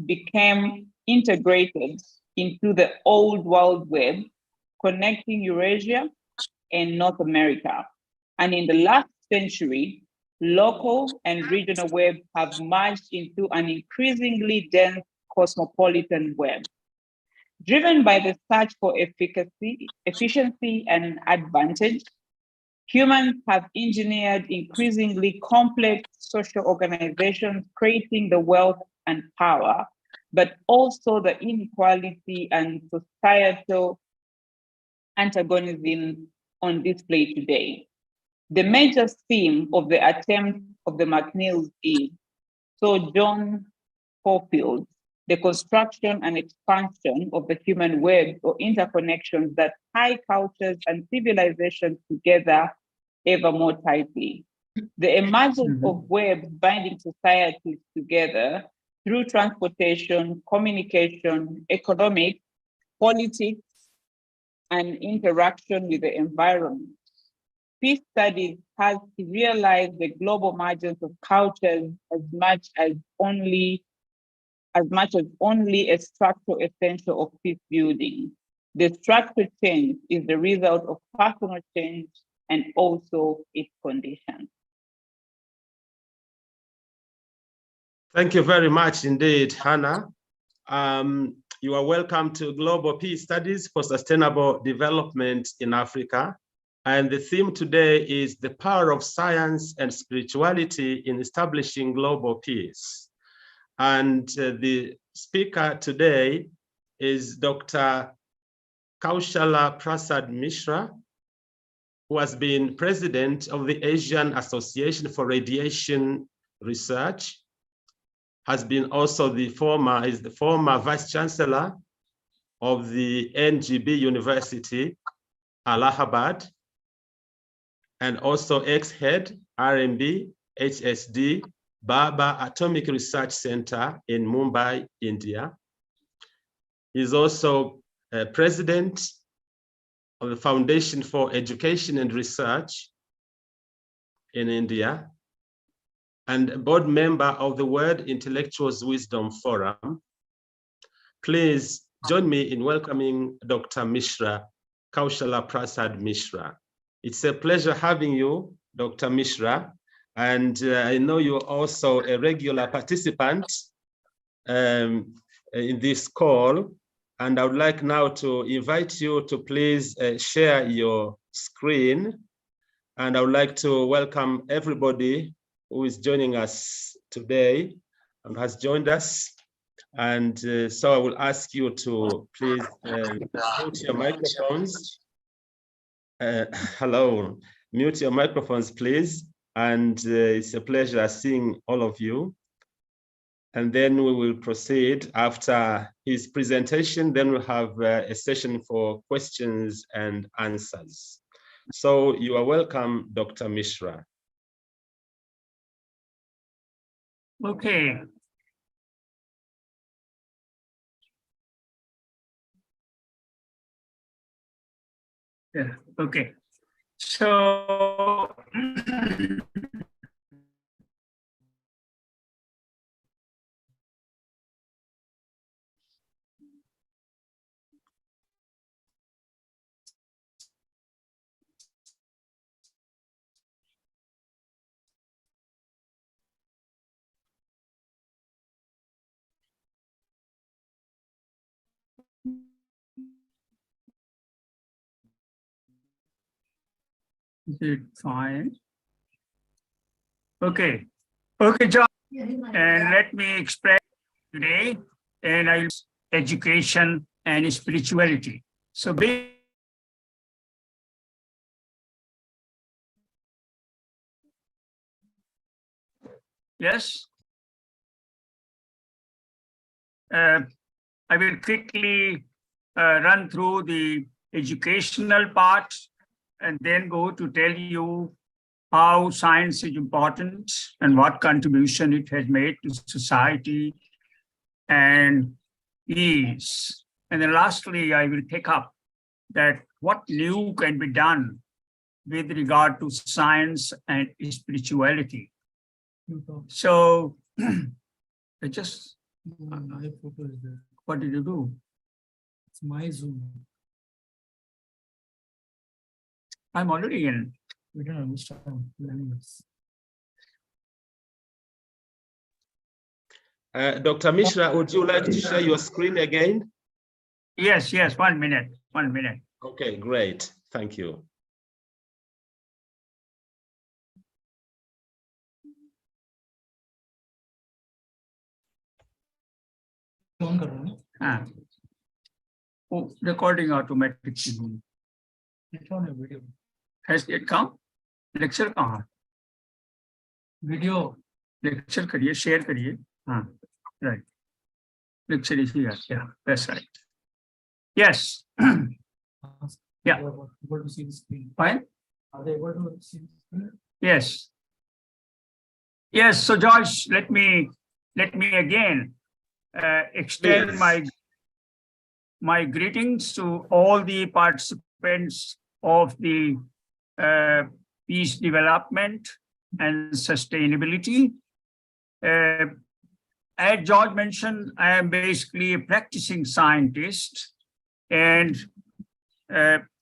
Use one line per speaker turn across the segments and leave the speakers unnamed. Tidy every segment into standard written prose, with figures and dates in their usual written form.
became integrated into the old World Web, connecting Eurasia and North America. And in the last century, local and regional web have merged into an increasingly dense cosmopolitan web. Driven by the search for efficiency, and advantage, humans have engineered increasingly complex social organizations, creating the wealth and power, but also the inequality and societal antagonism on display today. The major theme of the attempt of the McNeils is, so John Caulfield's, the construction and expansion of the human web or interconnections that tie cultures and civilizations together ever more tightly. The emergence of webs binding societies together through transportation, communication, economics, politics, and interaction with the environment. Peace studies has realized the global emergence of cultures as much as only a structural essential of peace building. The structural change is the result of personal change and also its conditions.
Thank you very much indeed, Hannah. You are welcome to Global Peace Studies for Sustainable Development in Africa. And the theme today is the power of science and spirituality in establishing global peace. And the speaker today is Dr. Kaushala Prasad Mishra, who has been president of the Asian Association for Radiation Research, has been also the former vice chancellor of the NGB University, Allahabad, and also ex-head RMB, HSD, Baba Atomic Research Center in Mumbai, India. He's also president of the Foundation for Education and Research in India, and a board member of the World Intellectuals Wisdom Forum. Please join me in welcoming Dr. Mishra, Kaushala Prasad Mishra. It's a pleasure having you, Dr. Mishra, and I know you're also a regular participant in this call, and I would like now to invite you to please share your screen, and I would like to welcome everybody who is joining us today and has joined us. And so I will ask you to please mute your microphones. Hello, mute your microphones, please. And it's a pleasure seeing all of you. And then we will proceed after his presentation. Then we'll have a session for questions and answers. So you are welcome, Dr. Mishra.
Okay. Yeah, okay. So is it fine? Okay. Okay, John. And let me explain today, and I'll education and spirituality. So yes. I will quickly run through the educational part and then go to tell you how science is important and what contribution it has made to society and is. And then lastly, I will take up that what new can be done with regard to science and spirituality. So I just
My photo is there.
What did you do?
It's my Zoom.
I'm already in.
We don't understand. Anyways.
Dr. Mishra, would you like to share your screen again?
Yes, yes, 1 minute, 1 minute.
Okay, great. Thank you.
On कर रहा हूँ।
Ah. Oh, recording automatically.
It's on a video.
Has it come? Lecture कहाँ?
Video.
Lecture करिए, share करिए. हाँ, right. Lecture is here. Yeah, that's right. Yes. Yeah.
Are they able to see the screen?
Fine.
Are they able to see the screen?
Yes. Yes. So, Josh, let me again extend
Please.
my greetings to all the participants of the peace development and sustainability. As George mentioned, I am basically a practicing scientist, and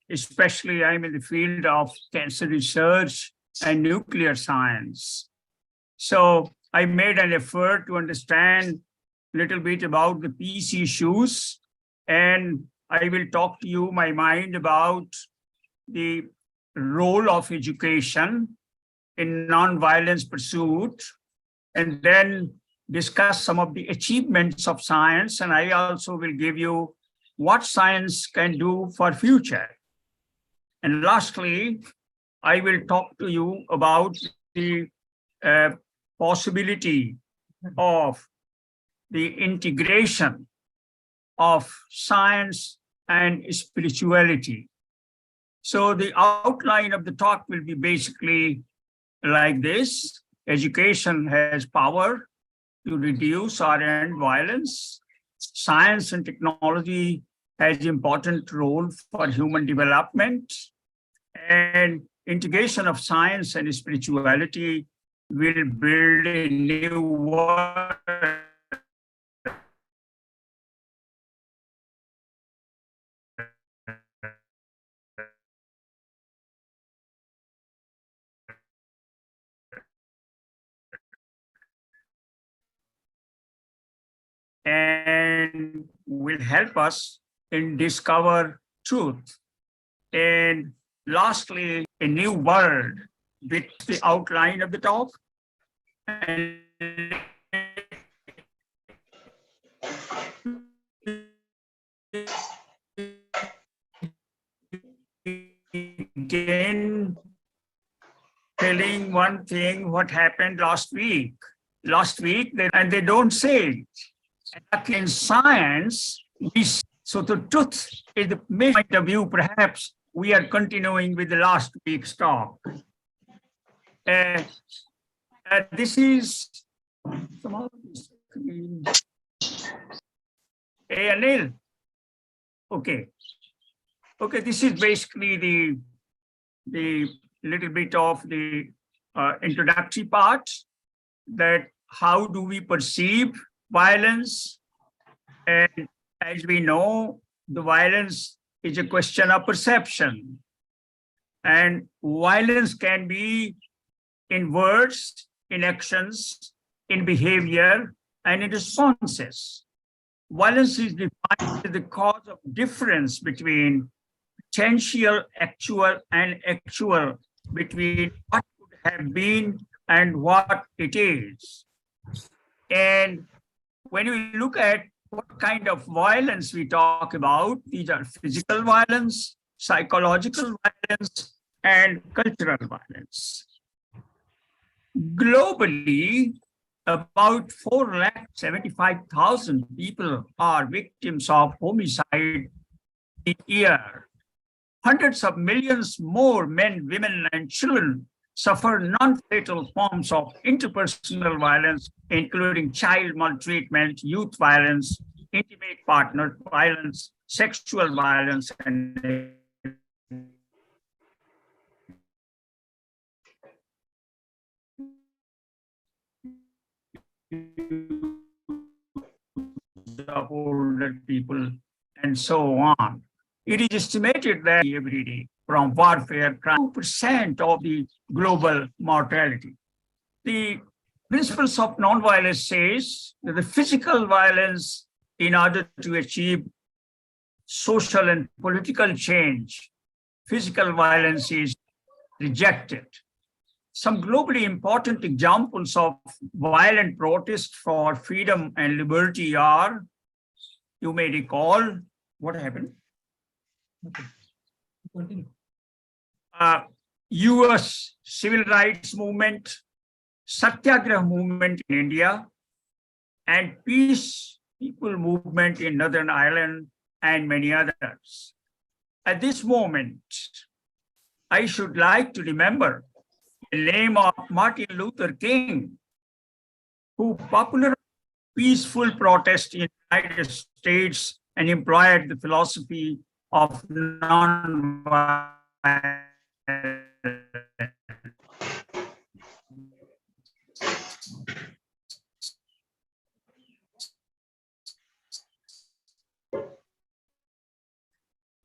especially I'm in the field of cancer research and nuclear science. So I made an effort to understand a little bit about the peace issues, and I will talk to you my mind about the role of education in non-violence pursuit, and then discuss some of the achievements of science. And I also will give you what science can do for future. And lastly, I will talk to you about the possibility of the integration of science and spirituality. So the outline of the talk will be basically like this. Education has power to reduce or end violence. Science and technology has important role for human development. And integration of science and spirituality will build a new world. And will help us in discover truth. And lastly, a new world with the outline of the talk. And again, telling one thing what happened last week. Last week, and they don't say it. In science, so the truth is the main point of view. Perhaps we are continuing with the last week's talk. This is Anil. Okay. Okay, this is basically the little bit of the introductory part, that how do we perceive violence? And as we know, the violence is a question of perception. And violence can be in words, in actions, in behavior, and in responses. Violence is defined as the cause of difference between potential, actual, and actual, between what could have been and what it is. And when we look at what kind of violence we talk about, these are physical violence, psychological violence, and cultural violence. Globally, about 475,000 people are victims of homicide each year. Hundreds of millions more men, women, and children suffer non-fatal forms of interpersonal violence, including child maltreatment, youth violence, intimate partner violence, sexual violence, and of older people, and so on. It is estimated that every day from warfare, 2% of the global mortality. The principles of nonviolence says that the physical violence, in order to achieve social and political change, physical violence is rejected. Some globally important examples of violent protest for freedom and liberty are, you may recall, what happened?
Continue.
US civil rights movement, Satyagraha movement in India, and peace people movement in Northern Ireland, and many others. At this moment, I should like to remember the name of Martin Luther King, who popularized peaceful protest in the United States and employed the philosophy of nonviolence.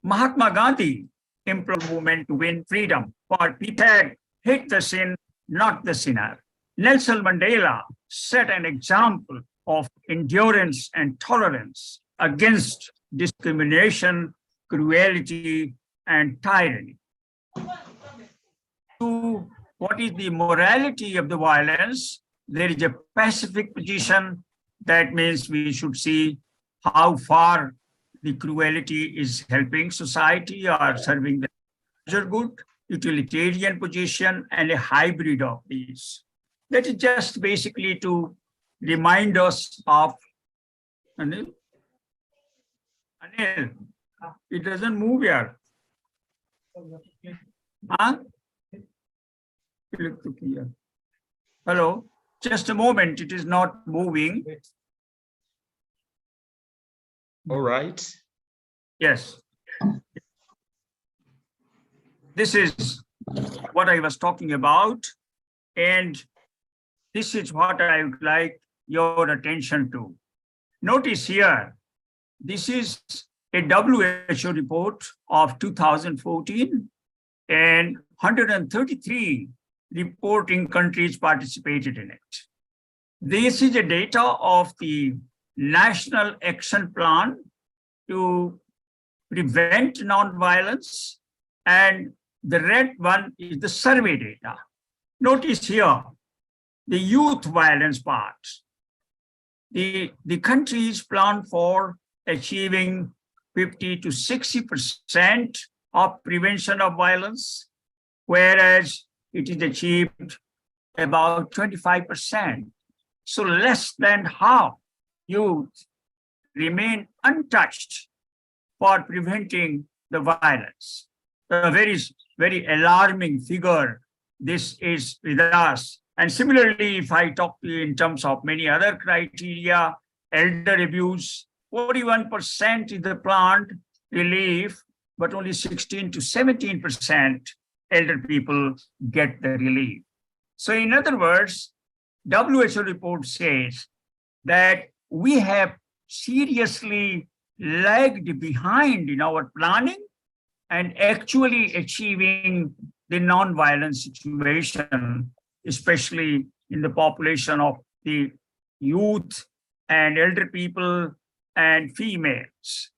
Mahatma Gandhi employed movement to win freedom for people. Hate the sin, not the sinner. Nelson Mandela set an example of endurance and tolerance against discrimination, cruelty, and tyranny. To what is the morality of the violence? There is a pacific position. That means we should see how far the cruelty is helping society or serving the larger good, utilitarian position, and a hybrid of these. That is just basically to remind us of Anil. Anil, it doesn't move here. Huh? Hello, just a moment, it is not moving.
All right.
Yes. This is what I was talking about, and this is what I would like your attention to. Notice here, this is a WHO report of 2014, and 133 reporting countries participated in it. This is the data of the National Action Plan to prevent nonviolence, and the red one is the survey data. Notice here, the youth violence part. The countries plan for achieving 50 to 60% of prevention of violence, whereas it is achieved about 25%. So less than half youth remain untouched for preventing the violence. A very, very alarming figure this is with us. And similarly, if I talk to you in terms of many other criteria, elder abuse, 41% is the planned relief, but only 16 to 17% elder people get the relief. So in other words, WHO report says that we have seriously lagged behind in our planning and actually achieving the non-violent situation, especially in the population of the youth and elder people and females.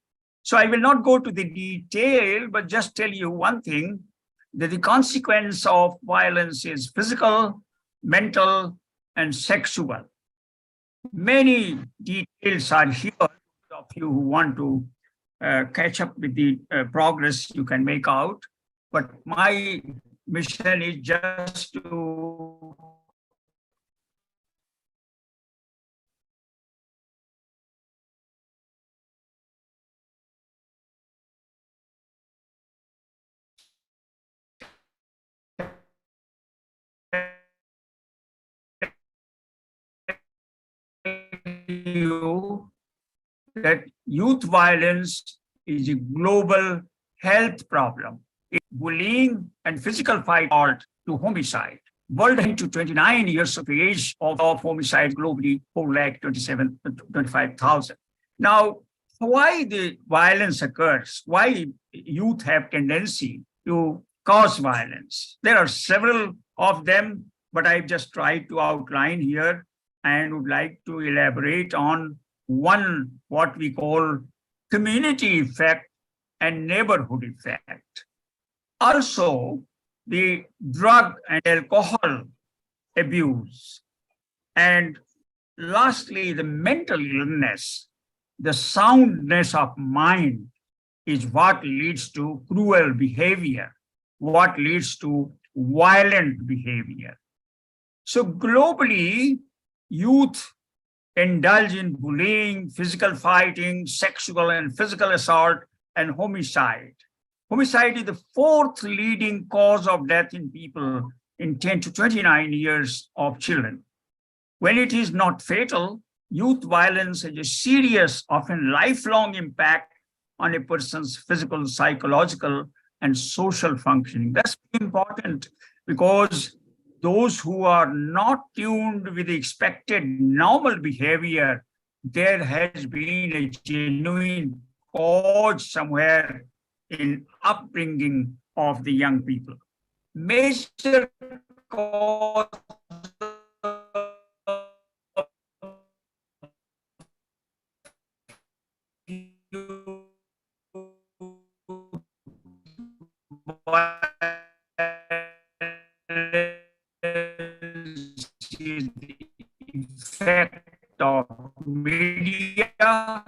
So I will not go to the detail, but just tell you one thing, that the consequence of violence is physical, mental, and sexual. Many details are here. Of you who want to catch up with the progress you can make out, but my mission is just to you that youth violence is a global health problem. Bullying and physical fight to homicide. World to 29 years of age of homicide globally, 4,25,000. Now, why the violence occurs? Why youth have tendency to cause violence? There are several of them, but I've just tried to outline here and would like to elaborate on one, what we call community effect and neighborhood effect. Also, the drug and alcohol abuse. And lastly, the mental illness, the soundness of mind is what leads to cruel behavior, what leads to violent behavior. So globally, youth indulge in bullying, physical fighting, sexual and physical assault, and homicide. Homicide is the fourth leading cause of death in people in 10 to 29 years of children. When it is not fatal, youth violence has a serious, often lifelong impact on a person's physical, psychological, and social functioning. That's important because those who are not tuned with the expected normal behavior, there has been a genuine cause somewhere in upbringing of the young people. Major cause is the effect of media,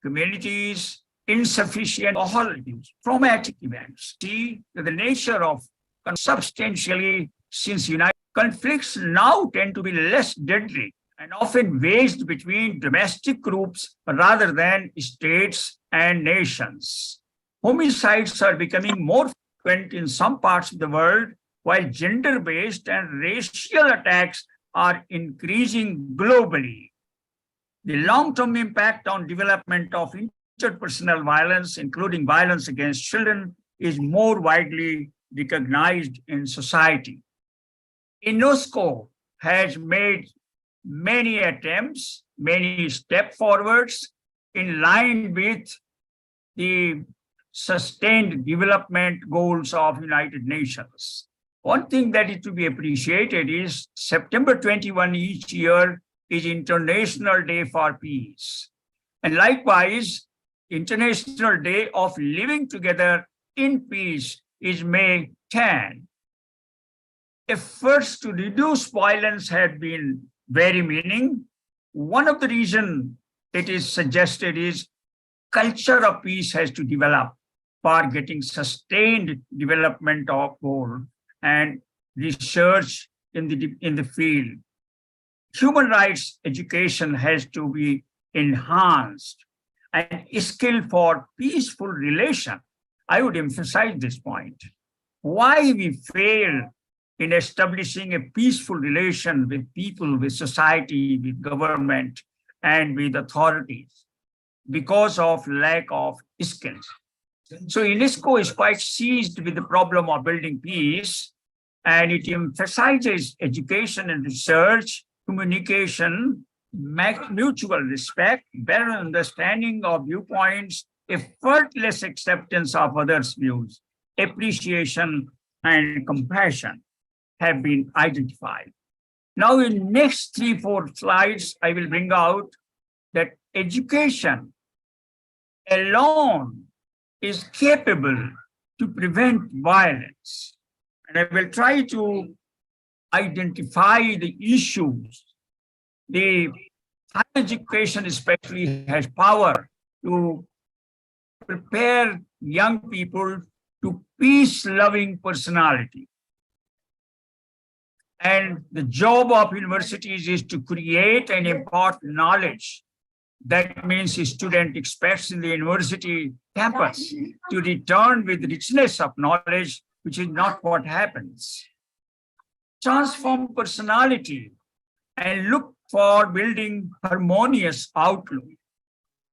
communities, insufficient alcohol use, traumatic events. See that the nature of substantially since United conflicts now tend to be less deadly and often waged between domestic groups rather than states and nations. Homicides are becoming more frequent in some parts of the world, while gender-based and racial attacks are increasing globally. The long-term impact on development of interpersonal violence, including violence against children, is more widely recognized in society. UNESCO has made many attempts, many step forwards in line with the sustained development goals of United Nations. One thing that is to be appreciated is September 21 each year is International Day for Peace. And likewise, International Day of Living Together in Peace is May 10. Efforts to reduce violence have been very meaningful. One of the reasons it is suggested is culture of peace has to develop for getting sustained development of goal and research in the field. Human rights education has to be enhanced and skill for peaceful relation. I would emphasize this point. Why we fail in establishing a peaceful relation with people, with society, with government, and with authorities? Because of lack of skills. So UNESCO is quite seized with the problem of building peace, and it emphasizes education and research, communication, mutual respect, better understanding of viewpoints, effortless acceptance of others' views, appreciation, and compassion have been identified. Now, in next 3-4 slides, I will bring out that education alone is capable to prevent violence. And I will try to identify the issues. The higher education especially has power to prepare young people to peace-loving personality. And the job of universities is to create and impart knowledge. That means a student expects in the university campus to return with richness of knowledge, which is not what happens. Transform personality and look for building harmonious outlook.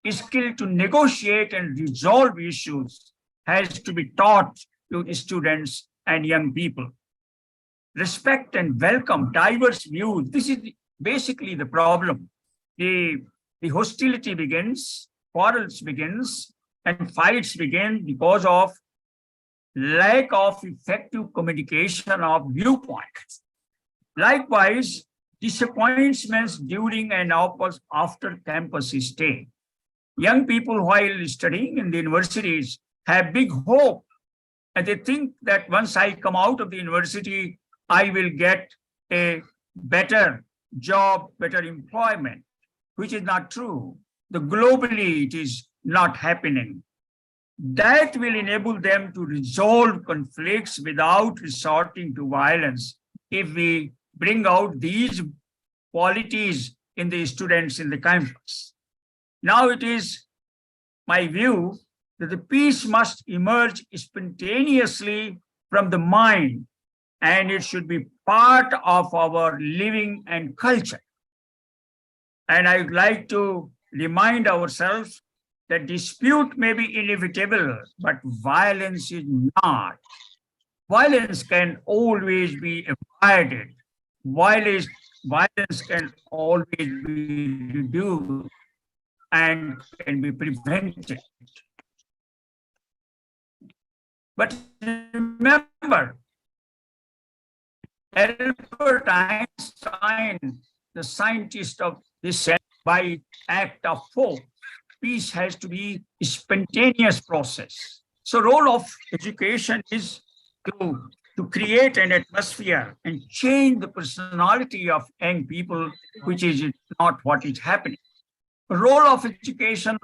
Skill to negotiate and resolve issues has to be taught to students and young people. Respect and welcome diverse views. This is basically the problem. The the hostility begins, quarrels begins, and fights begin because of lack of effective communication of viewpoints. Likewise, disappointments during and after campus stay. Young people, while studying in the universities, have big hope, and they think that once I come out of the university, I will get a better job, better employment, which is not true. Globally, it is not happening. That will enable them to resolve conflicts without resorting to violence if we bring out these qualities in the students in the campus. Now it is my view that the peace must emerge spontaneously from the mind, and it should be part of our living and culture. And I would like to remind ourselves that dispute may be inevitable, but violence is not. Violence can always be avoided. Violence can always be reduced and can be prevented. But remember, Albert Einstein, the scientist of this said, by act of force, peace has to be a spontaneous process. So role of education is to create an atmosphere and change the personality of young people, which is not what is happening. The role of education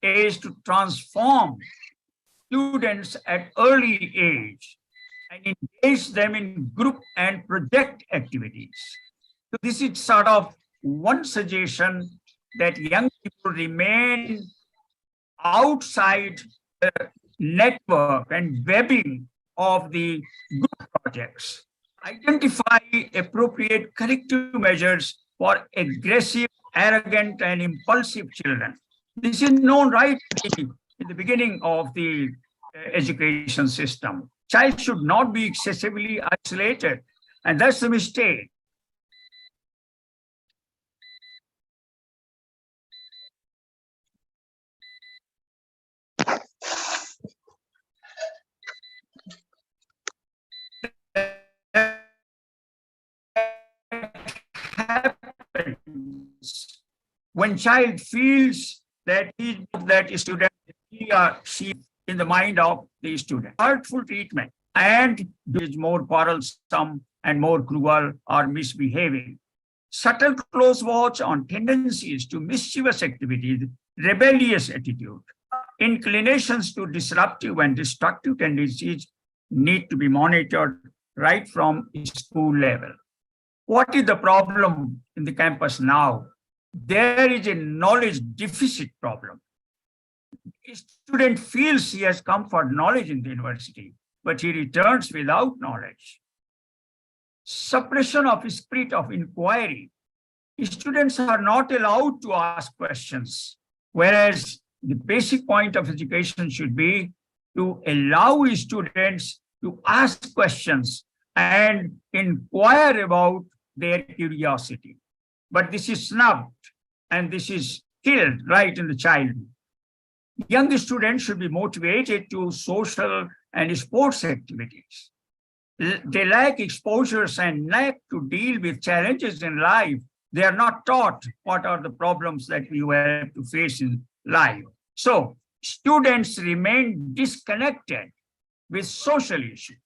is to transform students at early age and engage them in group and project activities. So this is sort of one suggestion, that young people remain outside the network and webbing of the group projects. Identify appropriate corrective measures for aggressive, arrogant, and impulsive children. This is known right in the beginning of the education system. Child should not be excessively isolated, and that's the mistake. When child feels that student, he or she in the mind of the student. Hurtful treatment and is more quarrelsome and more cruel or misbehaving. Subtle close watch on tendencies to mischievous activities, rebellious attitude, inclinations to disruptive and destructive tendencies need to be monitored right from school level. What is the problem in the campus now? There is a knowledge deficit problem. A student feels he has come for knowledge in the university, but he returns without knowledge. Suppression of spirit of inquiry. Students are not allowed to ask questions, whereas the basic point of education should be to allow students to ask questions and inquire about their curiosity. But this is snubbed and this is killed right in the childhood. Young students should be motivated to social and sports activities. They lack exposures and lack to deal with challenges in life. They are not taught what are the problems that we have to face in life. So students remain disconnected with social issues.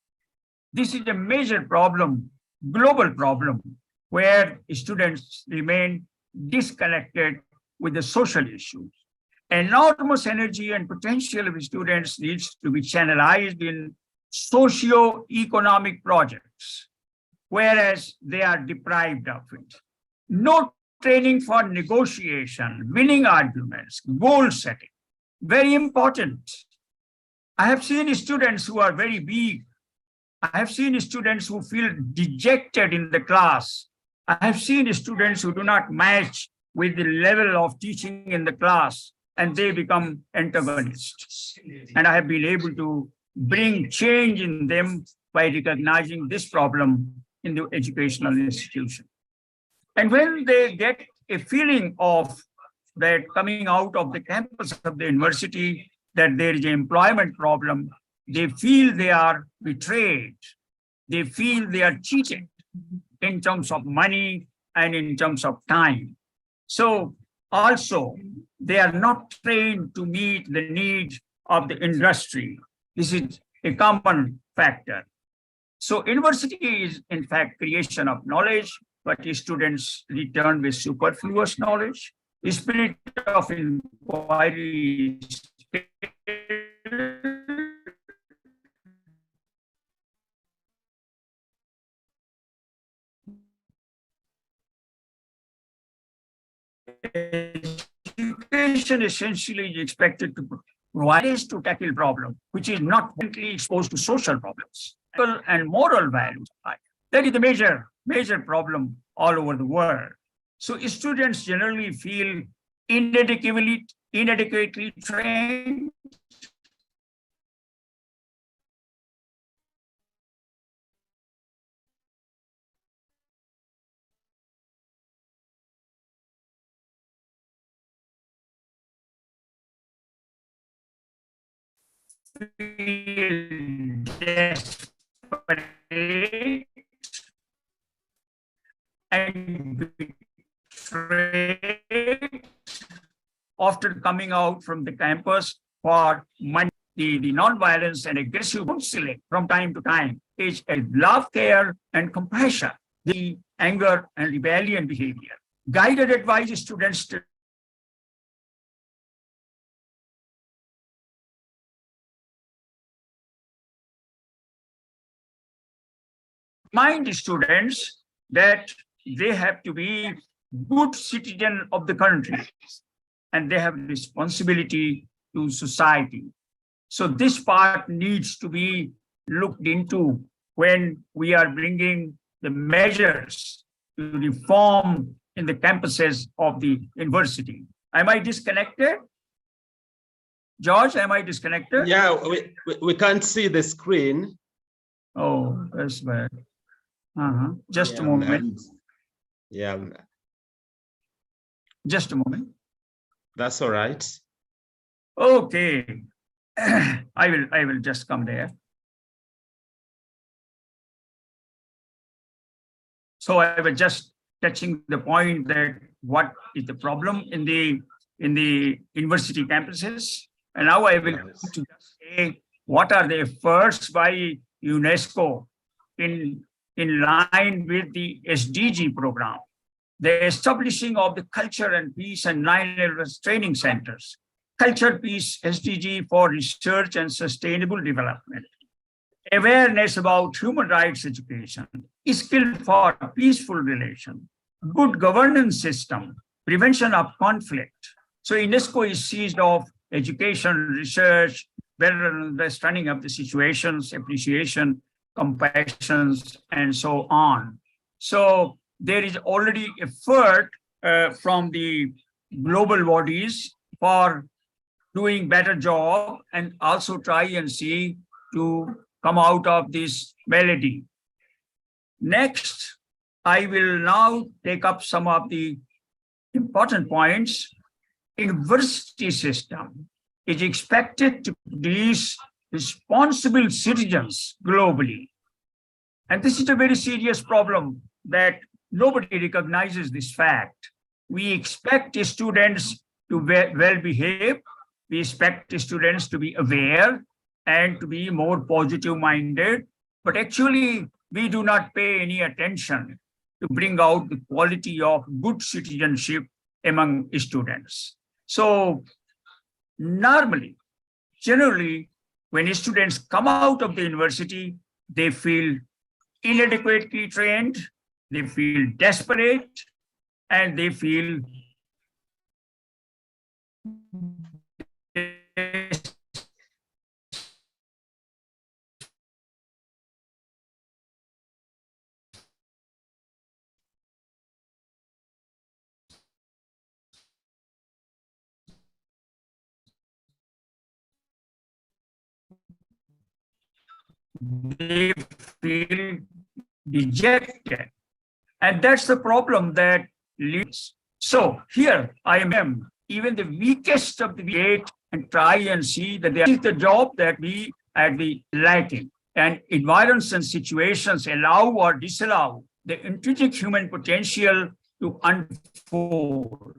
This is a major problem, global problem, where students remain disconnected with the social issues. Enormous energy and potential of students needs to be channelized in socio-economic projects, whereas they are deprived of it. No training for negotiation, winning arguments, goal setting, very important. I have seen students who are very weak. I have seen students who feel dejected in the class. I have seen students who do not match with the level of teaching in the class, and they become antagonists. And I have been able to bring change in them by recognizing this problem in the educational institution. And when they get a feeling of that coming out of the campus of the university, that there is an employment problem, they feel they are betrayed. They feel they are cheated in terms of money and in terms of time. So also, they are not trained to meet the needs of the industry. This is a common factor. So university is in fact creation of knowledge, but students return with superfluous knowledge. The spirit of inquiry is education essentially is expected to provide ways to tackle problem, which is not directly exposed to social problems and moral values. That is the major problem all over the world. So students generally feel inadequately trained. Feel desperate and betrayed after coming out from the campus for money. The non-violence and aggressive counseling from time to time is a love, care, and compassion, the anger and rebellion behavior. Guided advice students to remind students that they have to be good citizen of the country and they have responsibility to society. So this part needs to be looked into when we are bringing the measures to reform in the campuses of the university. Am I disconnected? George, am I disconnected?
Yeah, we can't see the screen.
Oh, that's bad. Just a
Yeah,
moment.
Yeah,
Just a moment.
that's all right.
Okay. I will just come there. So I was just touching the point that what is the problem in the university campuses, and now I will to just say what are the efforts by UNESCO in line with the SDG program, the establishing of the culture and peace and 9 areas training centers, culture, peace, SDG for research and sustainable development, awareness about human rights education, skill for peaceful relation, good governance system, prevention of conflict. So UNESCO is seized of education, research, better understanding of the situations, appreciation, compassion, and so on. So there is already effort from the global bodies for doing better job and also try and see to come out of this malady. Next, I will now take up some of the important points. University system is expected to produce responsible citizens globally. And this is a very serious problem that nobody recognizes this fact. We expect students to well behave. We expect students to be aware and to be more positive minded, but actually we do not pay any attention to bring out the quality of good citizenship among students. So normally, generally, when students come out of the university, they feel inadequately trained, they feel desperate, and they feel they feel dejected. And that's the problem that leads. So here I am even the weakest of the weak and try and see that this is the job that we at the lacking. And environments and situations allow or disallow the intrinsic human potential to unfold.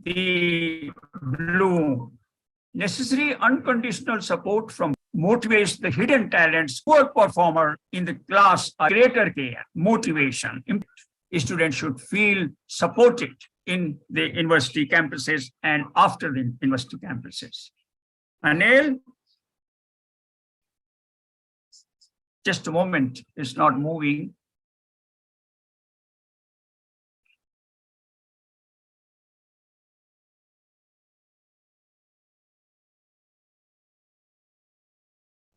The bloom. Necessary unconditional support from motivates the hidden talents, poor performer in the class, a greater care, motivation. Students should feel supported in the university campuses and after the university campuses. Anil, just a moment, it's not moving.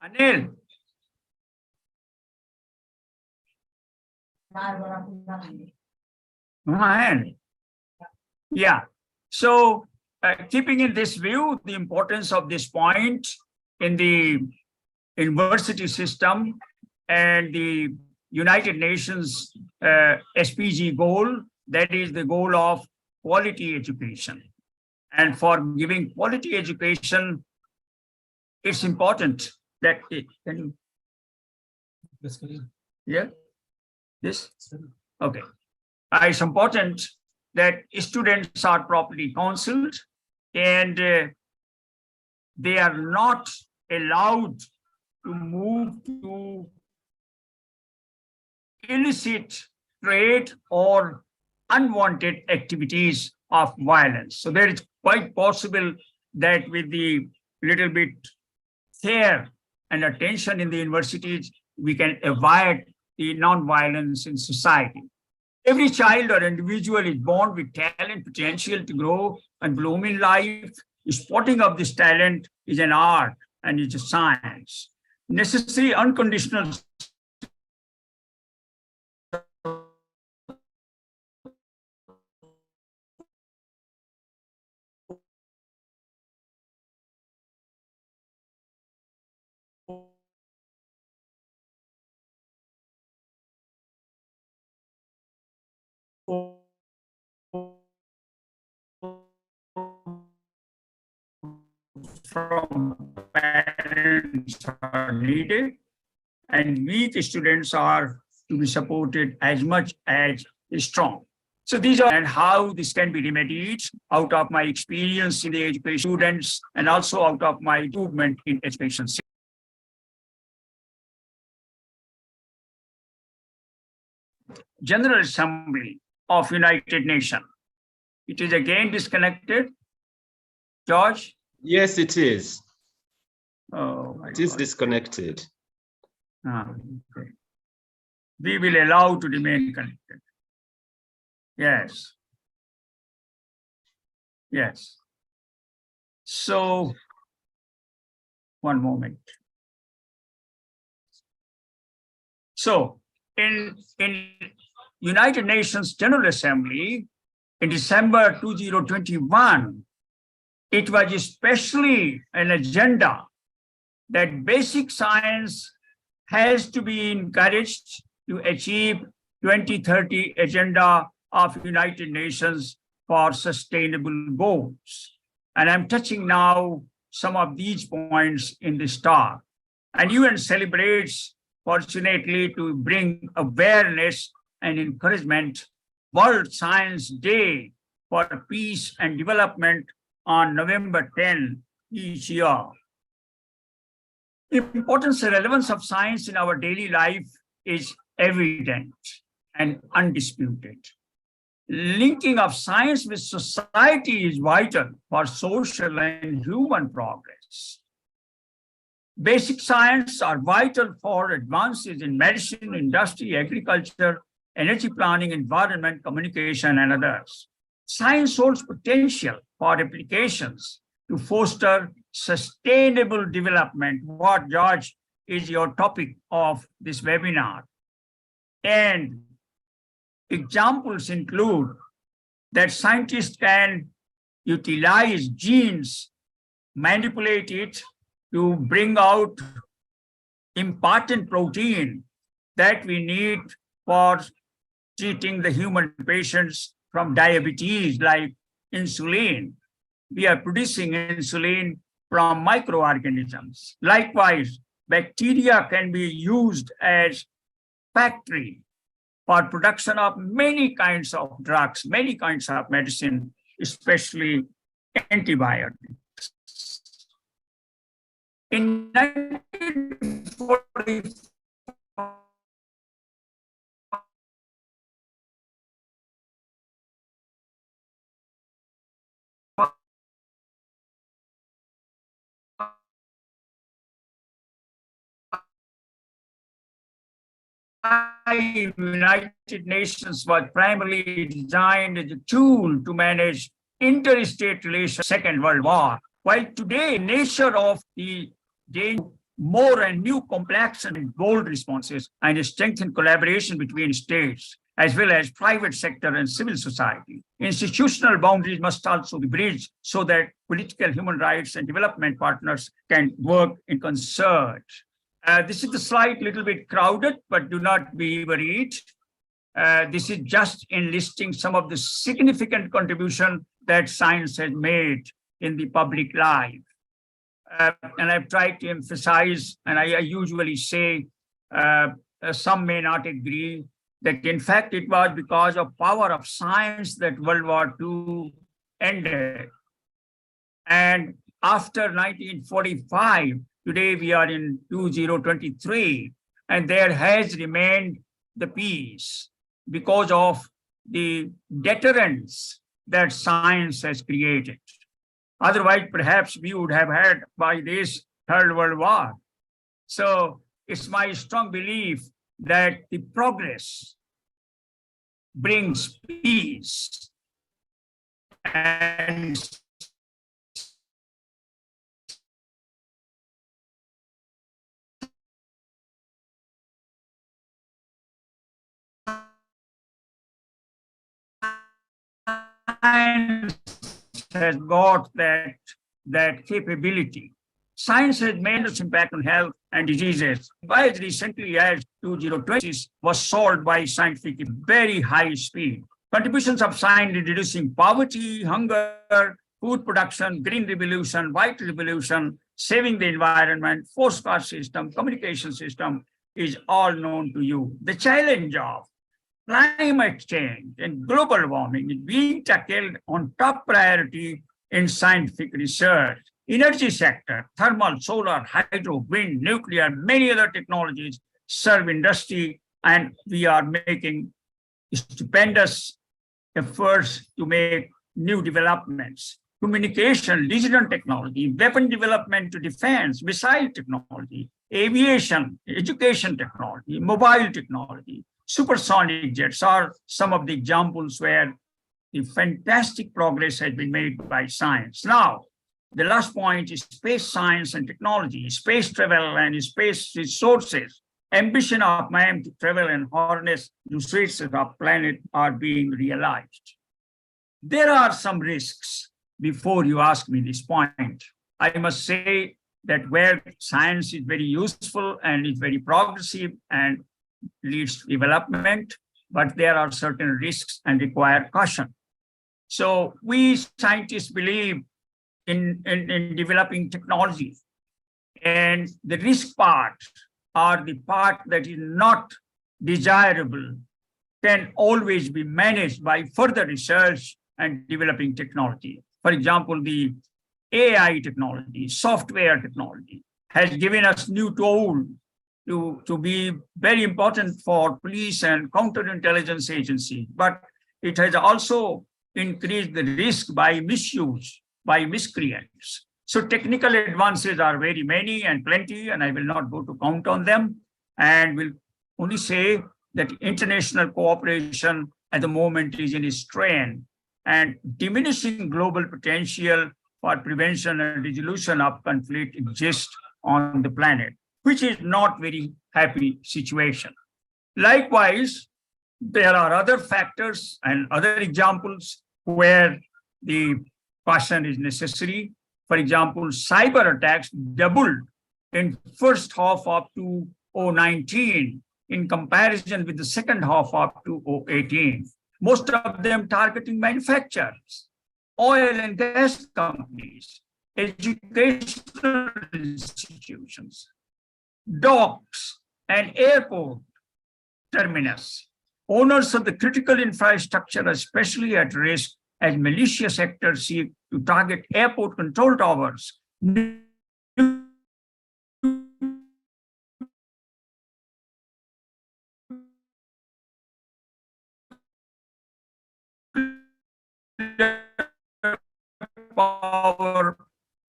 Anil. Yeah. So keeping in this view, the importance of this point in the university system and the United Nations SPG goal, that is the goal of quality education. And for giving quality education, it's important that it can you, yeah, this, okay. It's important that students are properly counseled and they are not allowed to move to illicit trade or unwanted activities of violence. So there is quite possible that with the little bit care and attention in the universities, we can avoid the non-violence in society. Every child or individual is born with talent, potential to grow and bloom in life. Spotting of this talent is an art and it's a science. Necessary unconditional from parents are needed, and weak students are to be supported as much as strong. So these are and how this can be remedied out of my experience in the education students and also out of my movement in education. General Assembly of United Nations. It is again disconnected. George?
Yes, it is.
Oh,
it is disconnected.
Okay. We will allow to remain connected. Yes. Yes. So, one moment. So, in United Nations General Assembly, in December 2021, it was especially an agenda that basic science has to be encouraged to achieve 2030 agenda of United Nations for sustainable goals. And I'm touching now some of these points in this talk. And UN celebrates, fortunately, to bring awareness and encouragement World Science Day for Peace and Development on November 10 each year. The importance and relevance of science in our daily life is evident and undisputed. Linking of science with society is vital for social and human progress. Basic science are vital for advances in medicine, industry, agriculture, energy planning, environment, communication, and others. Science holds potential for applications to foster sustainable development, what, George, is your topic of this webinar. And examples include that scientists can utilize genes, manipulate it to bring out important protein that we need for treating the human patients from diabetes, like insulin. We are producing insulin from microorganisms. Likewise, bacteria can be used as factory for production of many kinds of drugs, many kinds of medicine, especially antibiotics. In 1945, United Nations was primarily designed as a tool to manage interstate relations, Second World War. While today, nature of the day, more and new complex and bold responses and strengthened collaboration between states, as well as private sector and civil society. Institutional boundaries must also be bridged so that political, human rights, and development partners can work in concert. This is the slide, little bit crowded, but do not be worried. This is just enlisting some of the significant contribution that science has made in the public life. And I've tried to emphasize, and I usually say, some may not agree, that in fact it was because of power of science that World War II ended. And after 1945, today we are in 2023, and there has remained the peace because of the deterrence that science has created. Otherwise, perhaps we would have had by this Third World War. So it's my strong belief that the progress brings peace, and science has got that capability. Science has made its impact on health and diseases. By as recently as 2020 was solved by scientific at very high speed. Contributions of science in reducing poverty, hunger, food production, green revolution, white revolution, saving the environment, forced caste system, communication system is all known to you. The challenge of climate change and global warming is being tackled on top priority in scientific research. Energy sector, thermal, solar, hydro, wind, nuclear, many other technologies serve industry, and we are making stupendous efforts to make new developments. Communication, digital technology, weapon development to defense, missile technology, aviation, education technology, mobile technology, supersonic jets are some of the examples where the fantastic progress has been made by science. Now, the last point is space science and technology, space travel and space resources. Ambition of man to travel and harness resources of our planet are being realized. There are some risks before you ask me this point. I must say that where science is very useful and is very progressive and leads to development, but there are certain risks and require caution. So we scientists believe in developing technology, and the risk part, or the part that is not desirable, can always be managed by further research and developing technology. For example, the AI technology, software technology has given us new tools to be very important for police and counterintelligence agencies, but it has also increased the risk by misuse, by miscreants. So technical advances are very many and plenty, and I will not go to count on them, and will only say that international cooperation at the moment is in strain, and diminishing global potential for prevention and resolution of conflict exists on the planet, which is not very happy situation. Likewise, there are other factors and other examples where the caution is necessary. For example, cyber attacks doubled in first half of 2019 in comparison with the second half of 2018. Most of them targeting manufacturers, oil and gas companies, educational institutions, docks and airport terminus. Owners of the critical infrastructure are especially at risk as malicious actors seek to target airport control towers, power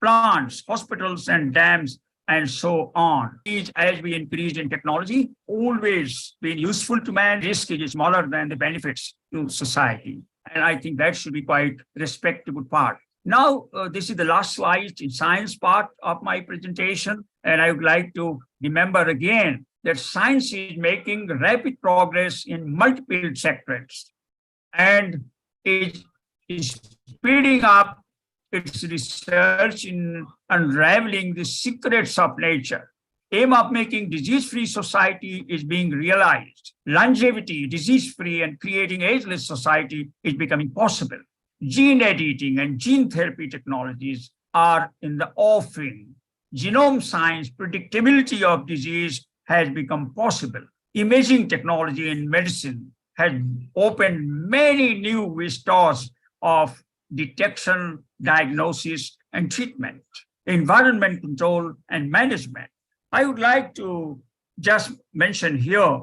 plants, hospitals and dams, and so on. As we increase in technology, always been useful to man, risk is smaller than the benefits to society. And I think that should be quite respectable part. Now, this is the last slide in science part of my presentation. And I would like to remember again that science is making rapid progress in multiple sectors and it is speeding up its research in unraveling the secrets of nature. Aim of making disease-free society is being realized. Longevity, disease-free, and creating ageless society is becoming possible. Gene editing and gene therapy technologies are in the offing. Genome science, predictability of disease has become possible. Imaging technology in medicine has opened many new vistas of detection, diagnosis, and treatment. Environment control and management. I would like to just mention here,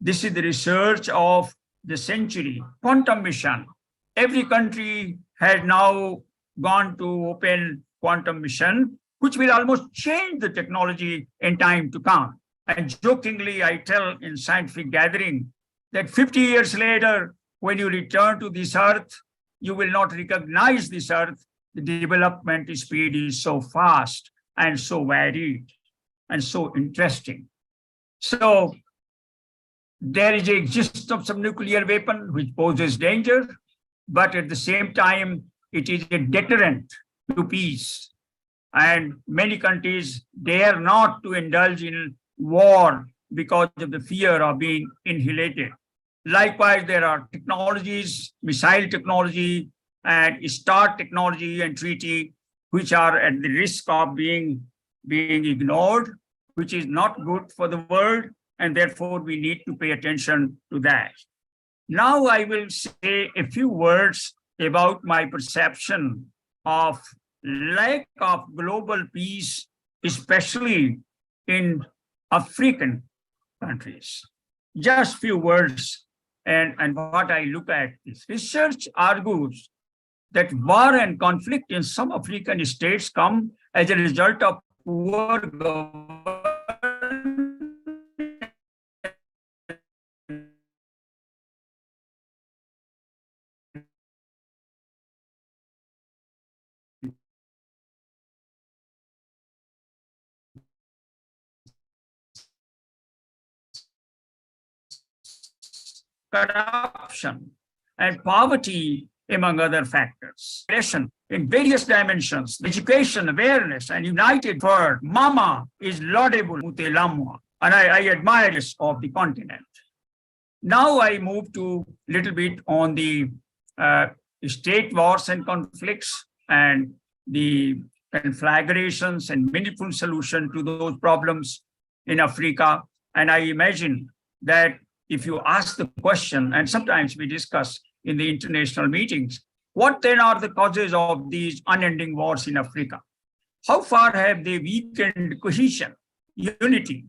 this is the research of the century, quantum mission. Every country has now gone to open quantum mission, which will almost change the technology in time to come. And jokingly, I tell in scientific gathering that 50 years later, when you return to this earth, you will not recognize this earth. The development speed is so fast and so varied and so interesting. So there is the existence of some nuclear weapon which poses danger, but at the same time, it is a deterrent to peace. And many countries dare not to indulge in war because of the fear of being annihilated. Likewise, there are technologies, missile technology, and START technology and treaty, which are at the risk of being ignored, which is not good for the world, and therefore we need to pay attention to that. Now I will say a few words about my perception of lack of global peace, especially in African countries. Just few words and what I look at is research argues that war and conflict in some African states come as a result of poor government, corruption, and poverty, among other factors. In various dimensions, education, awareness, and united for Mama is laudable, Mutelamwa, and I admire this of the continent. Now I move to a little bit on the state wars and conflicts and the conflagrations and meaningful solution to those problems in Africa. And I imagine that if you ask the question, and sometimes we discuss in the international meetings, what then are the causes of these unending wars in Africa? How far have they weakened cohesion, unity,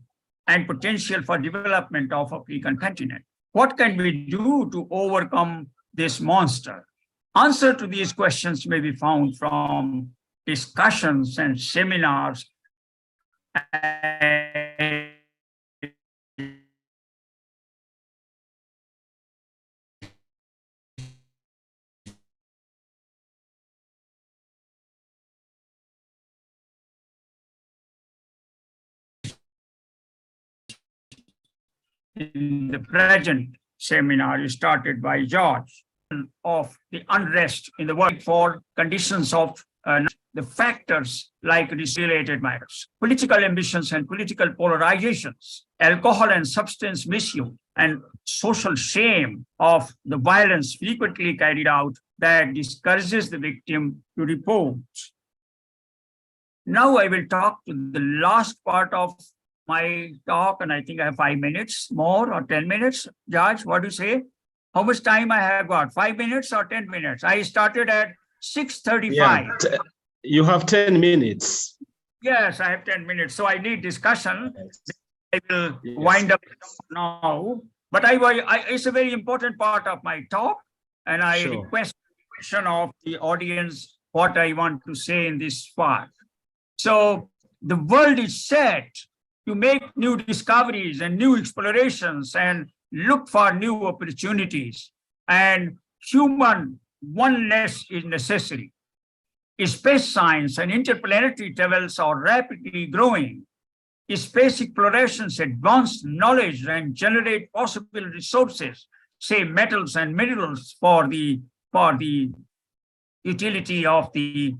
and potential for development of African continent? What can we do to overcome this monster? Answer to these questions may be found from discussions and seminars in the present seminar started by George. of the unrest in the world for conditions of the factors like related matters, political ambitions and political polarizations, alcohol and substance misuse, and social shame of the violence frequently carried out that discourages the victim to report. Now I will talk to the last part of my talk, and I think I have 5 minutes more or 10 minutes. Judge, what do you say? How much time I have got? 5 minutes or 10 minutes? I started at 6:35.
Yeah, you have 10 minutes.
Yes, I have 10 minutes. So I need discussion. I will wind up now. But it's a very important part of my talk. And I request the question of the audience what I want to say in this part. So the world is set to make new discoveries and new explorations and look for new opportunities. And human oneness is necessary. Space science and interplanetary travels are rapidly growing. Space explorations advance knowledge and generate possible resources, say metals and minerals for the utility of the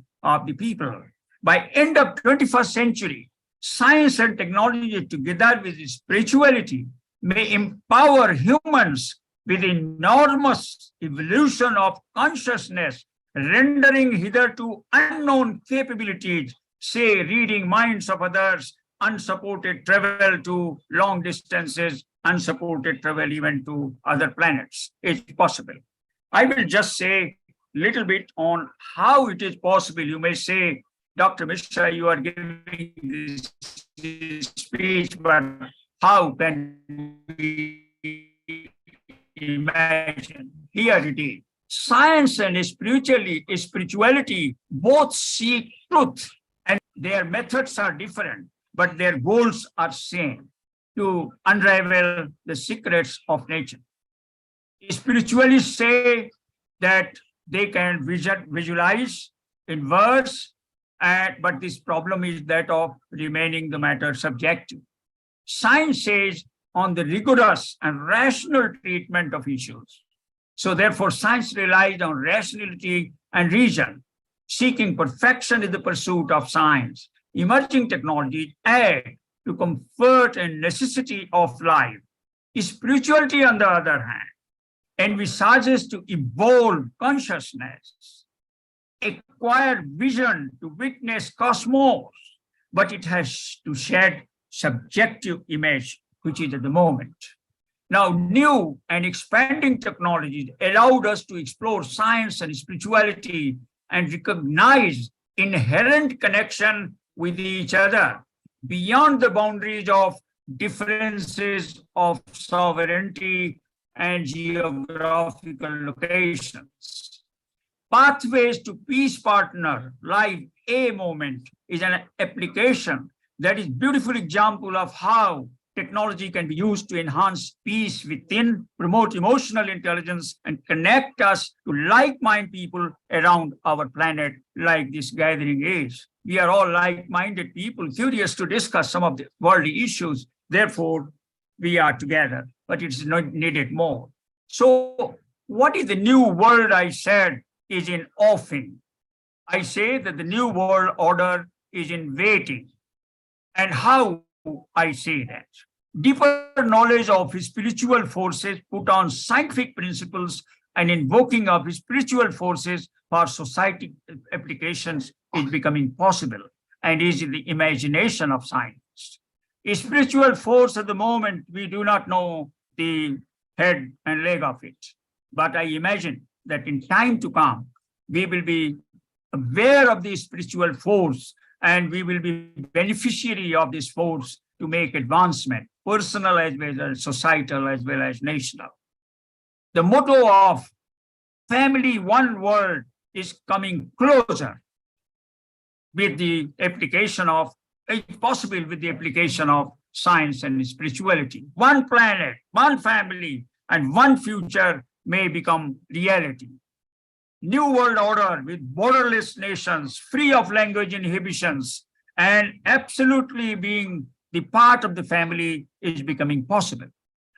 people. By end of 21st century, science and technology together with spirituality may empower humans with enormous evolution of consciousness, rendering hitherto unknown capabilities, say reading minds of others, unsupported travel to long distances, unsupported travel even to other planets. It's possible. I will just say a little bit on how it is possible. You may say, Dr. Mishra, you are giving this speech, but how can we imagine? Here it is. Science and spirituality both seek truth, and their methods are different, but their goals are same, to unravel the secrets of nature. Spiritualists say that they can visualize in words, but this problem is that of remaining the matter subjective. Science says on the rigorous and rational treatment of issues. So therefore, science relies on rationality and reason. Seeking perfection is the pursuit of science. Emerging technologies add to comfort and necessity of life. Spirituality, on the other hand, envisages to evolve consciousness, acquire vision to witness cosmos, but it has to shed subjective image, which is at the moment. Now, new and expanding technologies allowed us to explore science and spirituality and recognize inherent connection with each other beyond the boundaries of differences of sovereignty and geographical locations. Pathways to Peace Partner Live A Movement is an application that is a beautiful example of how technology can be used to enhance peace within, promote emotional intelligence, and connect us to like-minded people around our planet, like this gathering is. We are all like-minded people, curious to discuss some of the worldly issues. Therefore, we are together, but it's not needed more. So what is the new world I said is in offing? I say that the new world order is in waiting. And how I say that? Deeper knowledge of spiritual forces put on scientific principles and invoking of spiritual forces for society applications is becoming possible and is in the imagination of scientists. A spiritual force at the moment, we do not know the head and leg of it. But I imagine that in time to come, we will be aware of the spiritual force and we will be beneficiary of this force to make advancement, personal as well as societal as well as national. The motto of family, one world is coming closer with the application of, if possible, with the application of science and spirituality. One planet, one family, and one future may become reality. New world order with borderless nations, free of language inhibitions, and absolutely being the part of the family is becoming possible.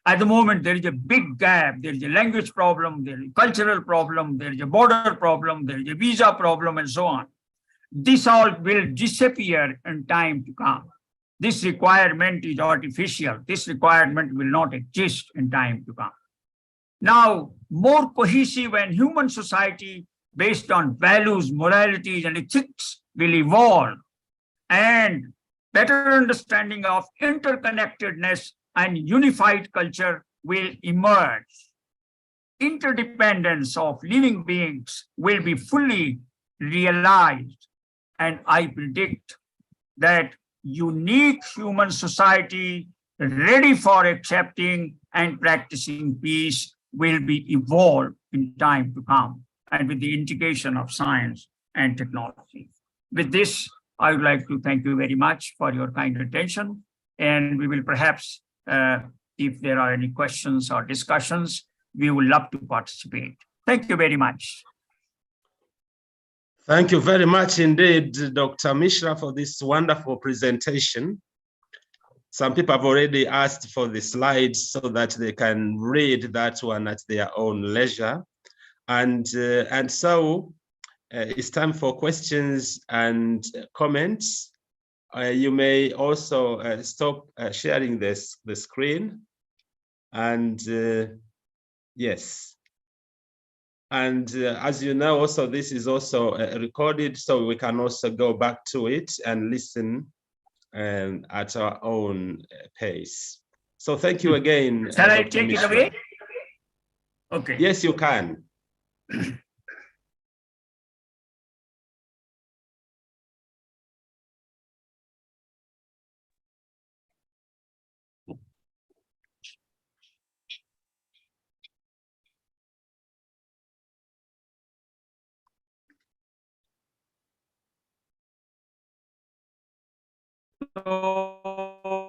At the moment, there is a big gap. There is a language problem, there is a cultural problem, there is a border problem, there is a visa problem, and so on. This all will disappear in time to come. This requirement is artificial. This requirement will not exist in time to come. Now, more cohesive and human society based on values, moralities, and ethics will evolve, and better understanding of interconnectedness and unified culture will emerge. Interdependence of living beings will be fully realized, and I predict that unique human society ready for accepting and practicing peace will be evolved in time to come, and with the integration of science and technology. With this, I would like to thank you very much for your kind attention, and we will perhaps, if there are any questions or discussions, we would love to participate. Thank you very much.
Thank you very much indeed, Dr. Mishra, for this wonderful presentation. Some people have already asked for the slides so that they can read that one at their own leisure. And so it's time for questions and comments. You may also stop sharing the screen. And yes. And as you know, also this is also recorded, so we can also go back to it and listen at our own pace. So thank you again.
Shall I
Dr.
take
Mishra.
it away? Okay.
Yes, you can.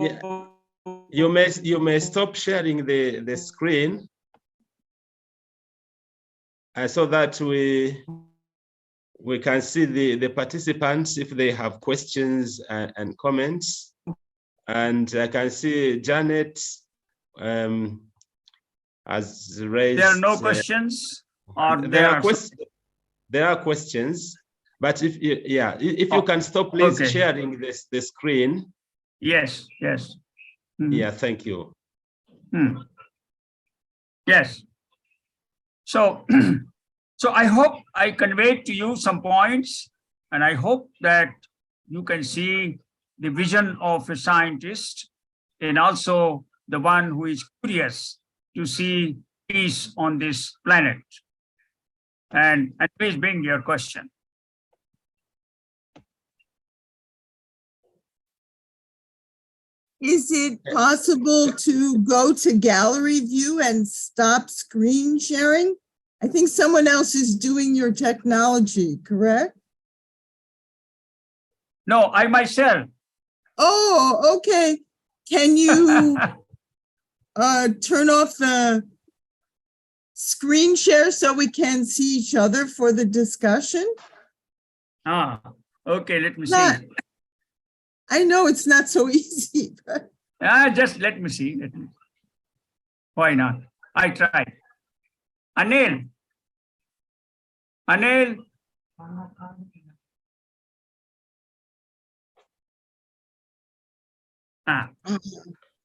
Yeah. You may stop sharing the screen so that we can see the participants if they have questions and comments. And I can see Janet has raised.
There are no questions, or
there are questions, but if you can stop, please,
okay.
sharing the screen.
Yes, yes.
Yeah, thank you.
Yes. So, so I hope I conveyed to you some points, and I hope that you can see the vision of a scientist and also the one who is curious to see peace on this planet. And please bring your question.
Is it possible to go to gallery view and stop screen sharing? I think someone else is doing your technology, correct?
No, I myself.
Oh, okay. Can you turn off the screen share so we can see each other for the discussion?
Okay, let me see.
I know it's not so easy, but
Just let me see. Why not? I tried. Anil.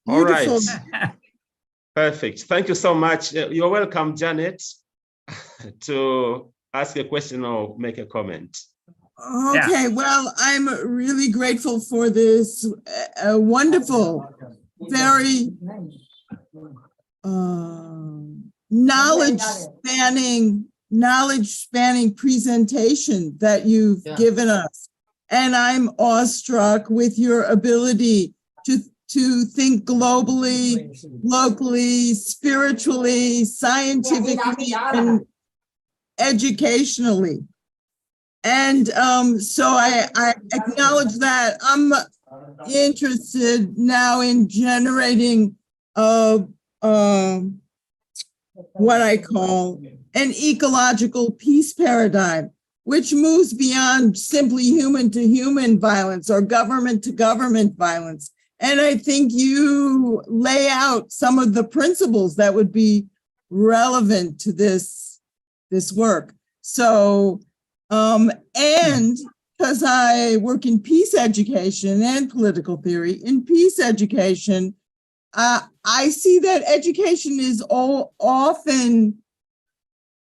All
beautiful.
right. Perfect. Thank you so much. You're welcome, Janet, to ask a question or make a comment.
Okay, well, I'm really grateful for this wonderful, very knowledge spanning presentation that you've given us. And I'm awestruck with your ability to think globally, locally, spiritually, scientifically, and educationally. And so I acknowledge that. I'm interested now in generating what I call an ecological peace paradigm, which moves beyond simply human to human violence or government to government violence And I think you lay out some of the principles that would be relevant to this work. So, and because I work in peace education and political theory, in peace education, I see that education is often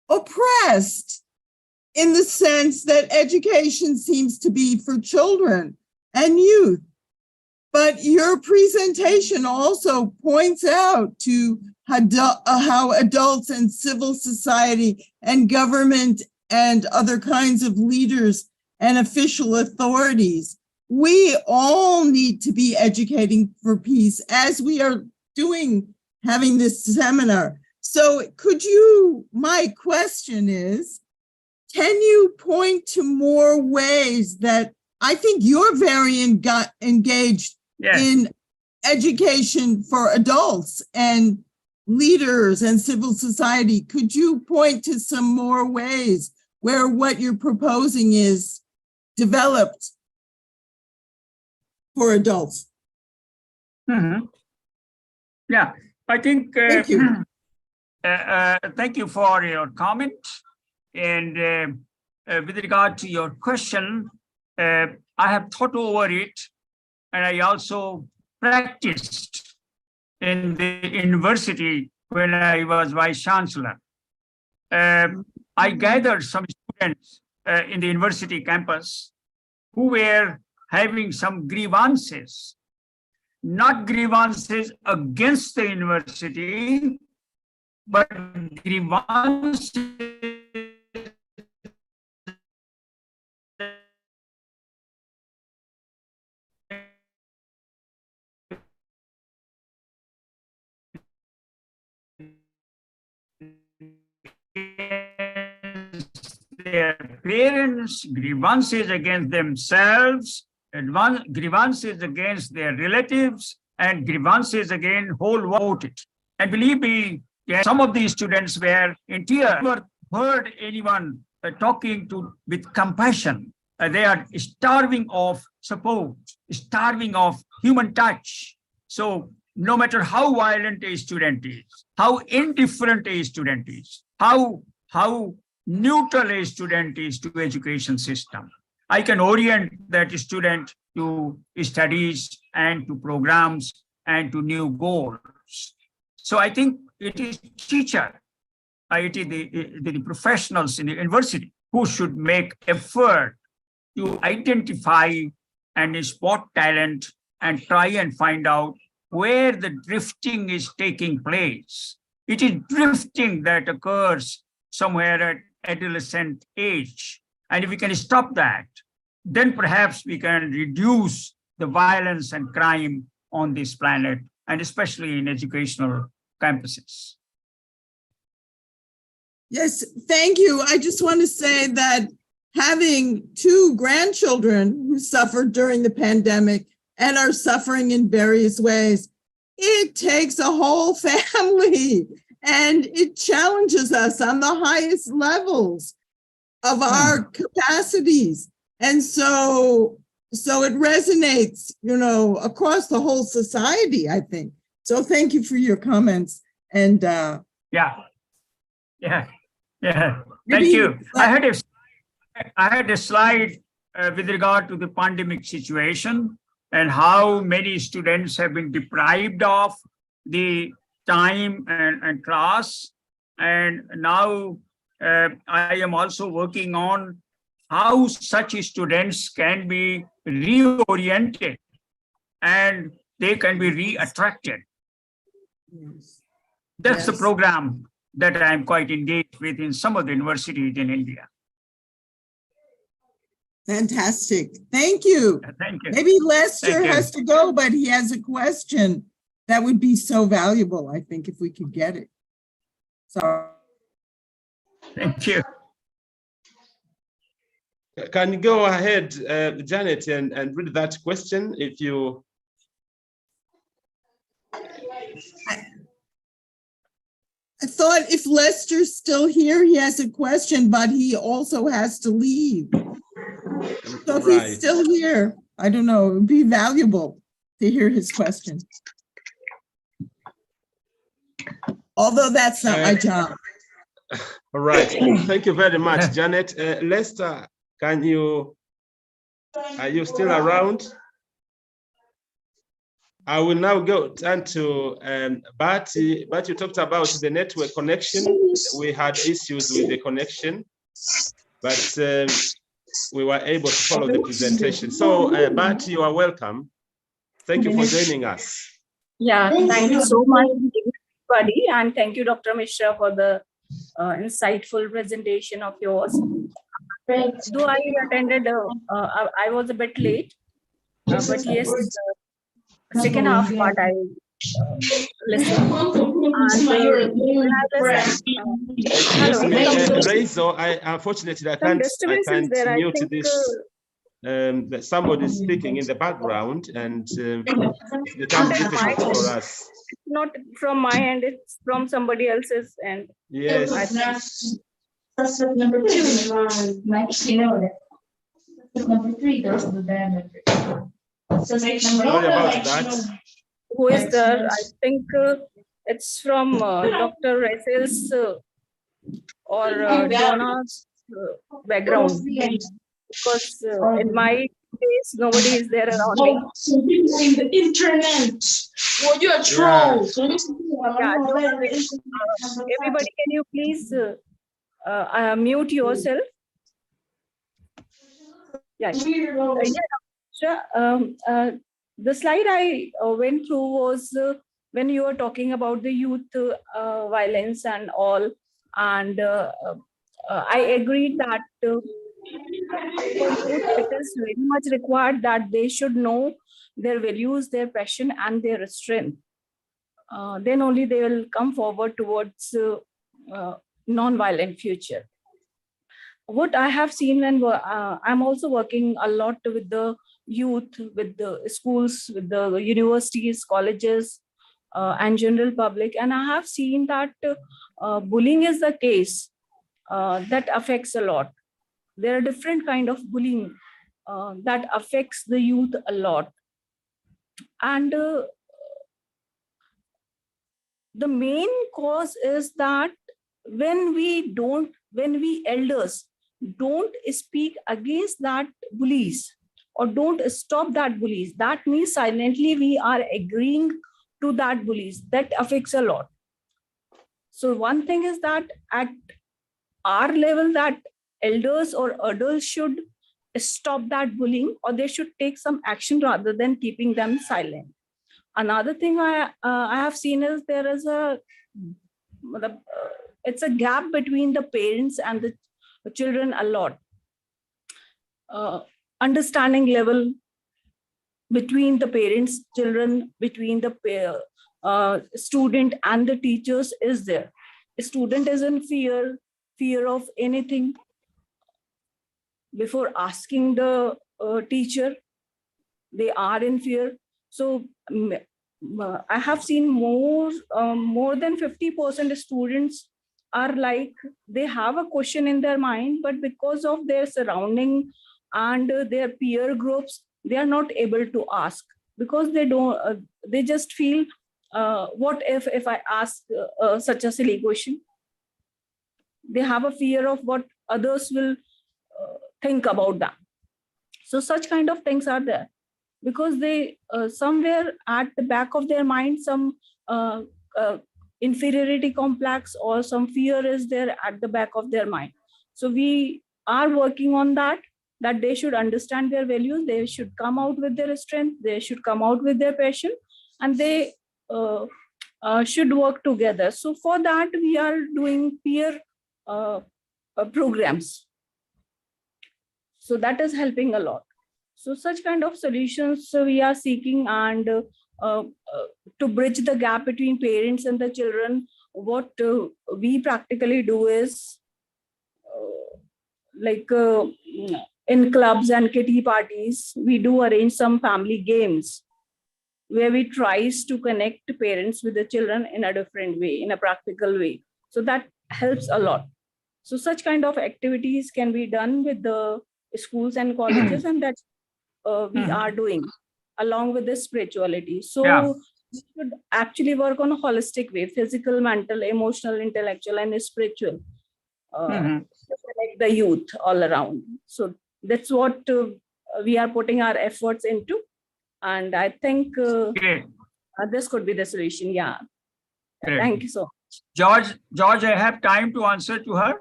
oppressed in the sense that education seems to be for children and youth. But your presentation also points out to how adults and civil society and government and other kinds of leaders and official authorities, we all need to be educating for peace as we are having this seminar. So my question is, can you point to more ways that I think you're very engaged in education for adults and leaders and civil society? Could you point to some more ways where what you're proposing is developed for adults?
Mm-hmm. Yeah, I think.
Thank you.
Thank you for your comment. And with regard to your question, I have thought over it, and I also practiced in the university when I was vice chancellor. I gathered some students in the university campus who were having some grievances, not grievances against the university, but grievances their parents, grievances against themselves, grievances against their relatives, and grievances against whole world. And believe me, some of these students were in tears. Never heard anyone talking with compassion. They are starving of support, starving of human touch. So no matter how violent a student is, how indifferent a student is, how neutral a student is to education system, I can orient that student to studies and to programs and to new goals. So I think it is teacher, it is the professionals in the university who should make effort to identify and spot talent and try and find out where the drifting is taking place. It is drifting that occurs somewhere at adolescent age. And if we can stop that, then perhaps we can reduce the violence and crime on this planet, and especially in educational campuses.
Yes, thank you. I just want to say that having two grandchildren who suffered during the pandemic and are suffering in various ways, it takes a whole family and it challenges us on the highest levels of our capacities. And so it resonates, across the whole society, I think. So thank you for your comments. And
yeah. Thank you. I had a slide with regard to the pandemic situation and how many students have been deprived of the time and class. And now I am also working on how such students can be reoriented and they can be re-attracted. That's the program that I'm quite engaged with in some of the universities in India.
Fantastic. Thank you.
Thank you.
Maybe Lester has to go, but he has a question that would be so valuable, I think, if we could get it. So.
Thank you.
Can you go ahead, Janet, and read that question if you...
I thought if Lester's still here, he has a question, but he also has to leave. So if he's still here, I don't know, it would be valuable to to hear his question. Although that's not my job.
All right. Thank you very much, Janet. Lester, are you still around? I will now turn to Bati. But you talked about the network connection. We had issues with the connection, but we were able to follow the presentation. So, Bati, you are welcome. Thank you for joining us.
Yeah, thank you so much, everybody, and thank you, Dr. Mishra, for the insightful presentation of yours. Though I attended, I was a bit late, but yes, second half part I listened.
Raizo, unfortunately, I can't mute this. That somebody is speaking in the background, and it becomes difficult for us.
Not from my end, it's from somebody else's end.
Yes.
Suspect number 2 is on number 3 goes to the diameter.
Sorry about that.
Who is there? I think it's from Dr. Raizel's or Donna's background. Because in my case, nobody is there around me.
The internet. Well, you're a troll.
Everybody, can you please mute yourself? Yeah. The slide I went through was when you were talking about the youth violence and all, and I agreed that it is very much required that they should know their values, their passion, and their strength. Then only they will come forward towards non-violent future. What I have seen, and I'm also working a lot with the youth, with the schools, with the universities, colleges, and general public, and I have seen that bullying is the case that affects a lot. There are different kind of bullying that affects the youth a lot. And the main cause is that when we elders don't speak against that bullies or don't stop that bullies, that means silently we are agreeing to that bullies. That affects a lot. So one thing is that at our level, that elders or adults should stop that bullying, or they should take some action rather than keeping them silent. Another thing I have seen is there is it's a gap between the parents and the children a lot. Understanding level between the parents, children, between the student and the teachers is there. A student is in fear of anything. Before asking the teacher, they are in fear. So I have seen more than 50% students are like, they have a question in their mind, but because of their surrounding and their peer groups, they are not able to ask, because they don't, they just feel, what if I ask such a silly question? They have a fear of what others will think about that. So such kind of things are there, because they somewhere at the back of their mind, some inferiority complex or some fear is there at the back of their mind. So we are working on that they should understand their values, they should come out with their strength, they should come out with their passion, and they should work together. So for that, we are doing peer programs. So that is helping a lot. So such kind of solutions we are seeking, and to bridge the gap between parents and the children, what we practically do is in clubs and kitty parties, we do arrange some family games where we tries to connect parents with the children in a different way, in a practical way. So that helps a lot. So such kind of activities can be done with the schools and colleges, and that's we are doing. along with the spirituality. So
Yeah.
we should actually work on a holistic way, physical, mental, emotional, intellectual, and spiritual,
Mhm.
to connect the youth all around. So that's what we are putting our efforts into. And I think
Great.
this could be the solution. Yeah.
Great.
Thank you so much.
George, I have time to answer to her.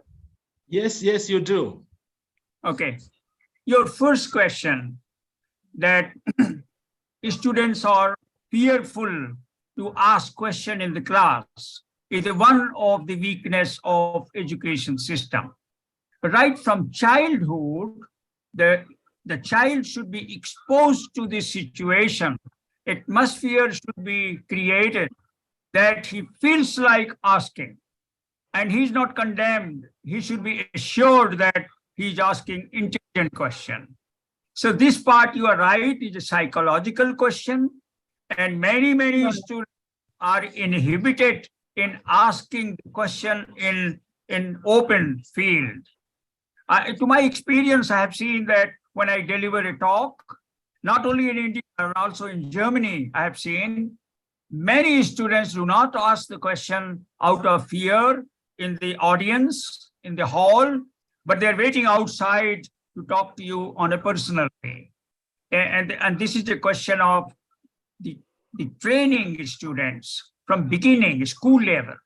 Yes, yes, you do.
Okay. Your first question, that students are fearful to ask question in the class, is one of the weakness of education system. Right from childhood, the child should be exposed to this situation. Atmosphere should be created that he feels like asking, and he's not condemned. He should be assured that he's asking intelligent question. So this part, you are right, is a psychological question, and many students are inhibited in asking the question in open field. To my experience, I have seen that when I deliver a talk, not only in India, but also in Germany, I have seen many students do not ask the question out of fear in the audience, in the hall, but they're waiting outside to talk to you on a personal way. And this is the question of the training students from beginning, school level.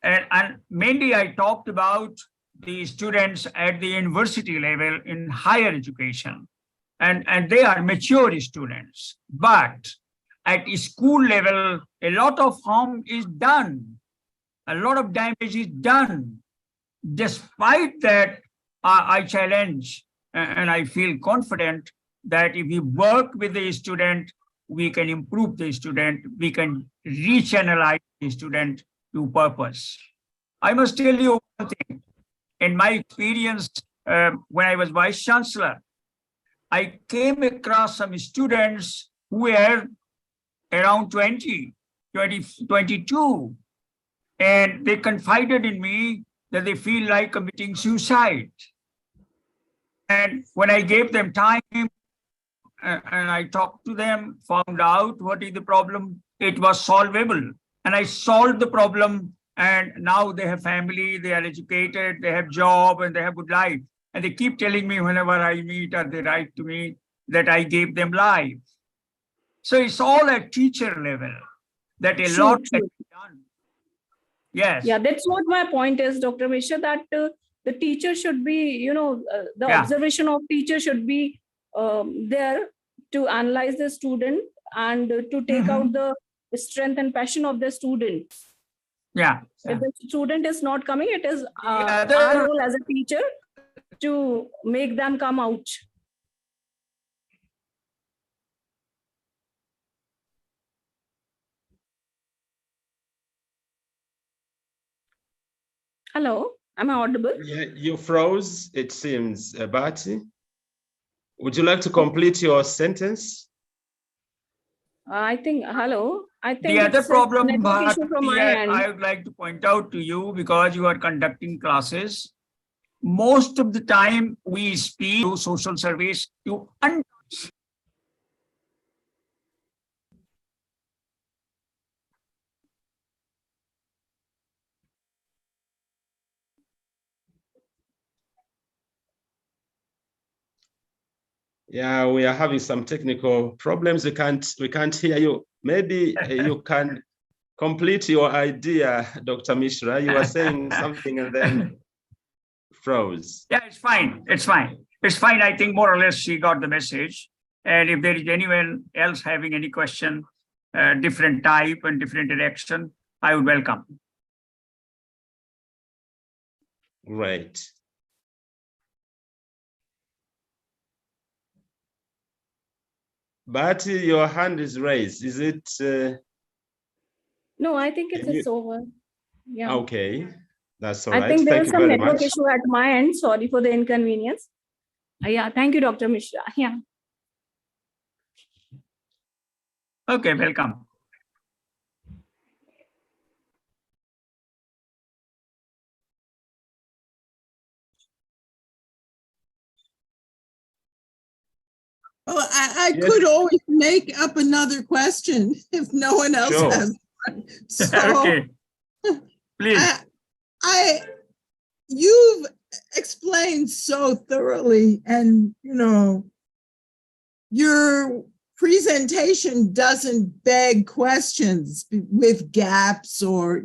And mainly I talked about the students at the university level in higher education. And they are mature students. But at school level, a lot of harm is done. A lot of damage is done. Despite that, I challenge and I feel confident that if we work with the student, we can improve the student, we can rechannelize the student to purpose. I must tell you one thing. In my experience, when I was Vice Chancellor, I came across some students who were around 20, 22, and they confided in me that they feel like committing suicide. And when I gave them time and I talked to them, found out what is the problem, it was solvable. And I solved the problem, and now they have family, they are educated, they have job, and they have good life. And they keep telling me whenever I meet or they write to me that I gave them life. So it's all at teacher level that a lot has been done. Yes.
Yeah, that's what my point is, Dr. Mishra, that the teacher should be, the
Yeah.
observation of teacher should be there to analyze the student and to take out the strength and passion of the student.
Yeah.
If the student is not coming, it is
The
our
other-
role as a teacher to make them come out. Hello, am I audible?
Yeah, you froze, it seems, Bati. Would you like to complete your sentence?
I think, hello. I think
The other
it's a
problem,
network issue from my
Bharti,
end.
I would like to point out to you, because you are conducting classes, most of the time we speak to social service to
Yeah, we are having some technical problems. We can't hear you. Maybe you can complete your idea, Dr. Mishra. You were saying something and then froze.
Yeah, it's fine. It's fine. It's fine. I think more or less she got the message. And if there is anyone else having any question, different type and different direction, I would welcome.
Great. But your hand is raised. Is it?
No, I think
Can you-
it's over. Yeah.
Okay, that's all
I
right.
think there
Thank
is
you
some
very
network
much.
issue at my end. Sorry for the inconvenience. Yeah, thank you, Dr. Mishra. Yeah.
Okay, welcome.
Well, I I
Yes.
could always make up another question if no one else
Sure.
has one. So
Okay. Please.
You've explained so thoroughly, and your presentation doesn't beg questions with gaps or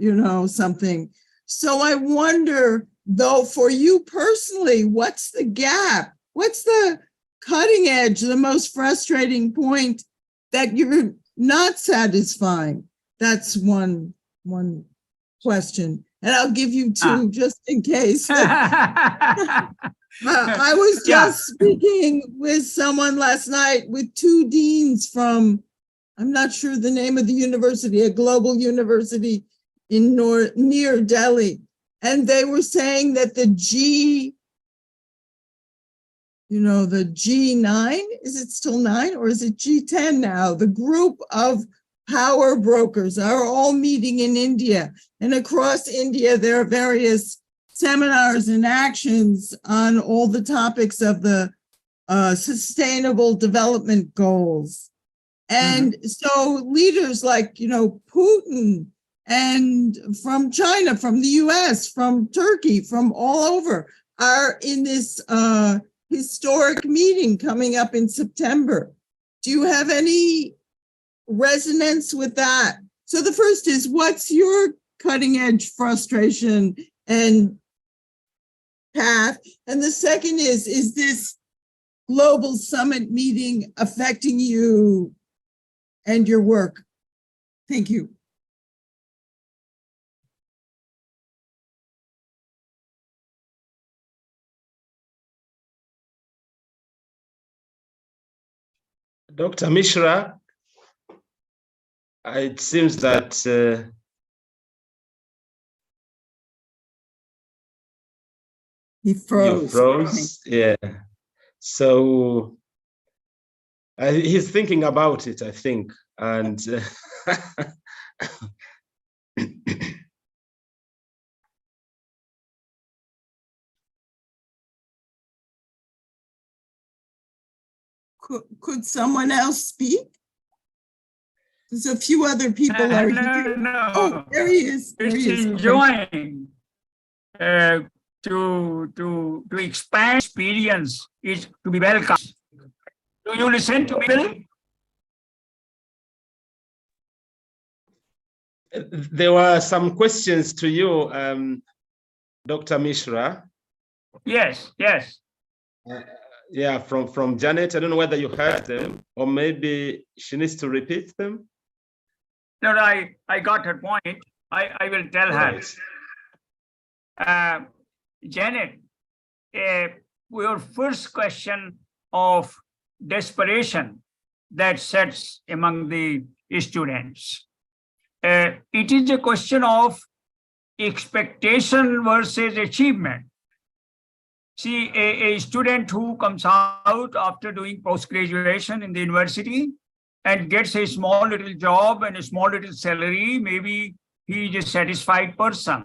something. So I wonder, though, for you personally, what's the gap? What's the cutting edge, the most frustrating point that you're not satisfying? That's one question. And I'll give you two just in case. I was just speaking with someone last night with two deans from, I'm not sure the name of the university, a global university in near Delhi. And they were saying that the G9, is it still 9 or is it G10 now? The group of power brokers are all meeting in India. And across India, there are various seminars and actions on all the topics of the sustainable development goals. And so leaders like, Putin, and from China, from the US, from Turkey, from all over are in this historic meeting coming up in September. Do you have any resonance with that? So the first is, what's your cutting edge frustration and path? And the second is this global summit meeting affecting you and your work? Thank you.
Dr. Mishra, it seems that
He froze.
you froze. Yeah. So he's thinking about it, I think. And
Could someone else speak? There's a few other people are here.
No.
Oh, there he is. There
It's
he is.
enjoying to expand experience is to be welcome. Do you listen to me?
there were some questions to you, Dr. Mishra.
Yes.
Yeah, from Janet. I don't know whether you heard them, or maybe she needs to repeat them.
No, I got her point. I will tell her.
Right.
Janet, your first question of desperation that sets among the students. It is a question of expectation versus achievement. See, a student who comes out after doing post-graduation in the university and gets a small little job and a small little salary, maybe he is a satisfied person.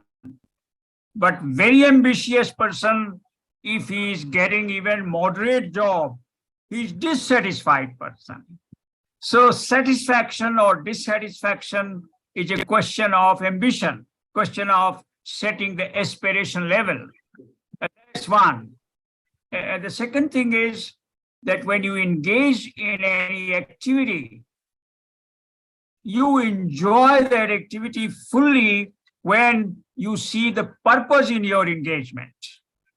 But very ambitious person, if he is getting even moderate job, he is dissatisfied person. So satisfaction or dissatisfaction is a question of ambition, question of setting the aspiration level. That's one. The second thing is that when you engage in any activity, you enjoy that activity fully when you see the purpose in your engagement.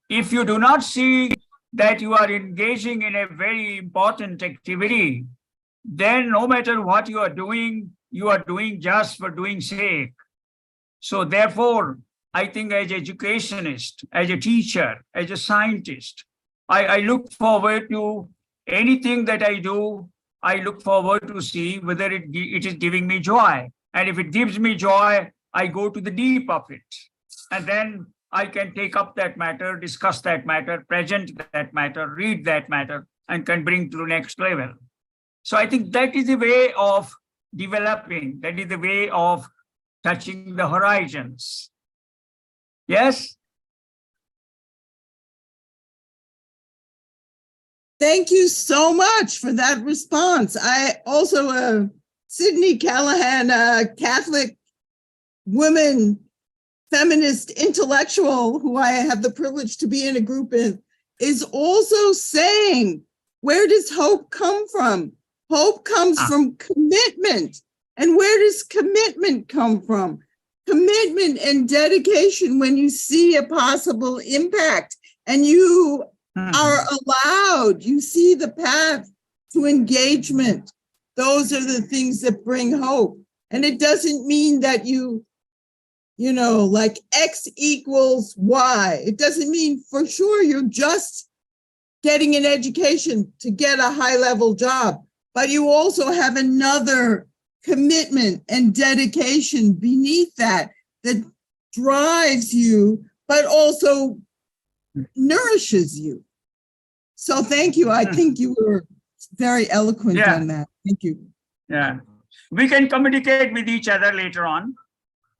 If you do not see that you are engaging in a very important activity, then no matter what you are doing just for doing sake. So therefore, I think as an educationist, as a teacher, as a scientist, I look forward to anything that I do. I look forward to see whether it is giving me joy. And if it gives me joy, I go to the deep of it. And then I can take up that matter, discuss that matter, present that matter, read that matter, and can bring to the next level. So I think that is the way of developing, that is the way of touching the horizons. Yes?
Thank you so much for that response. I also, Sydney Callahan, a Catholic woman, feminist intellectual who I have the privilege to be in a group with, is also saying, where does hope come from? Hope comes from commitment. And where does commitment come from? Commitment and dedication when you see a possible impact and you are allowed, you see the path to engagement. Those are the things that bring hope. And it doesn't mean that you know, like X equals Y. It doesn't mean for sure you're just getting an education to get a high-level job, but you also have another commitment and dedication beneath that that drives you, but also nourishes you. So thank you. I think you were very eloquent on that. Thank you.
Yeah, we can communicate with each other later on,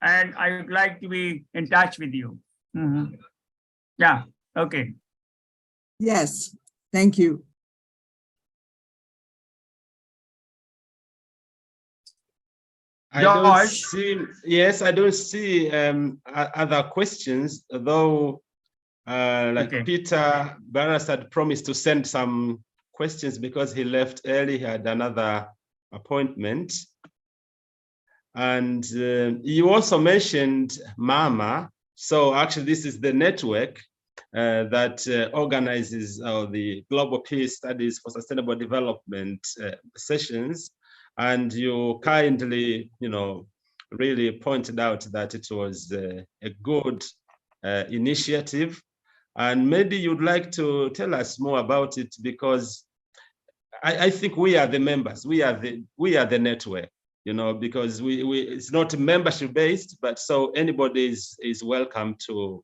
and I would like to be in touch with you. Yeah, okay.
Yes, thank you.
I don't see, yes, I don't see other questions, though Peter Barras had promised to send some questions because he left early, he had another appointment. And you also mentioned MAMA. So actually this is the network that organizes the Global Peace Studies for Sustainable Development sessions. And you kindly, really pointed out that it was a good initiative. And maybe you'd like to tell us more about it, because I think we are the members, we are the network, because it's not membership based, but so anybody is welcome to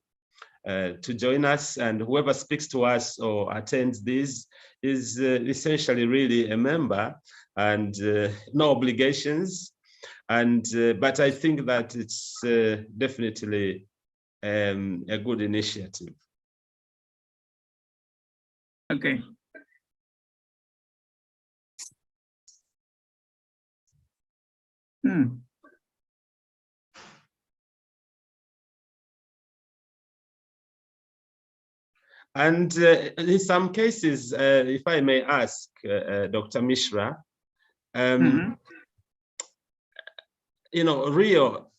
join us, and whoever speaks to us or attends this is essentially really a member, and no obligations. And but I think that it's definitely a good initiative.
Okay.
And in some cases, if I may ask, Dr. Mishra, real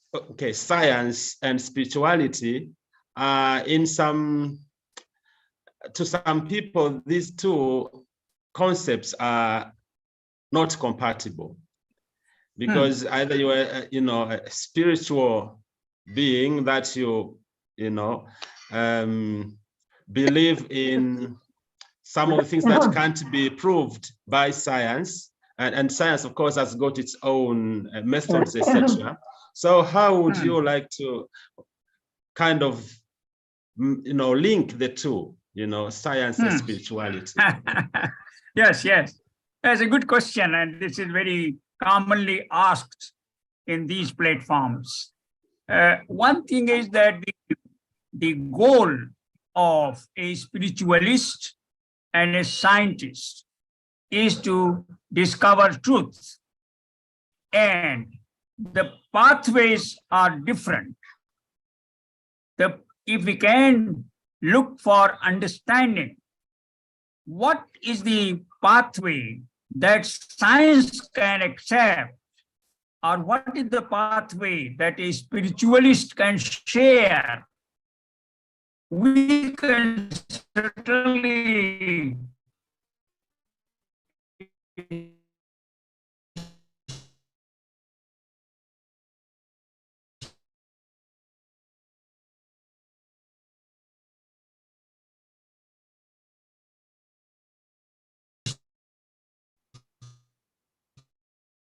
science and spirituality to some people, these two concepts are not compatible, because either you are a spiritual being that you believe in some of the things that can't be proved by science, and science of course has got its own methods, etc. So how would you like to kind of link the two, science and spirituality?
Yes, that's a good question, and this is very commonly asked in these platforms. One thing is that the goal of a spiritualist and a scientist is to discover truth, and the pathways are different. If we can look for understanding what is the pathway that science can accept, or what is the pathway that a spiritualist can share, we can certainly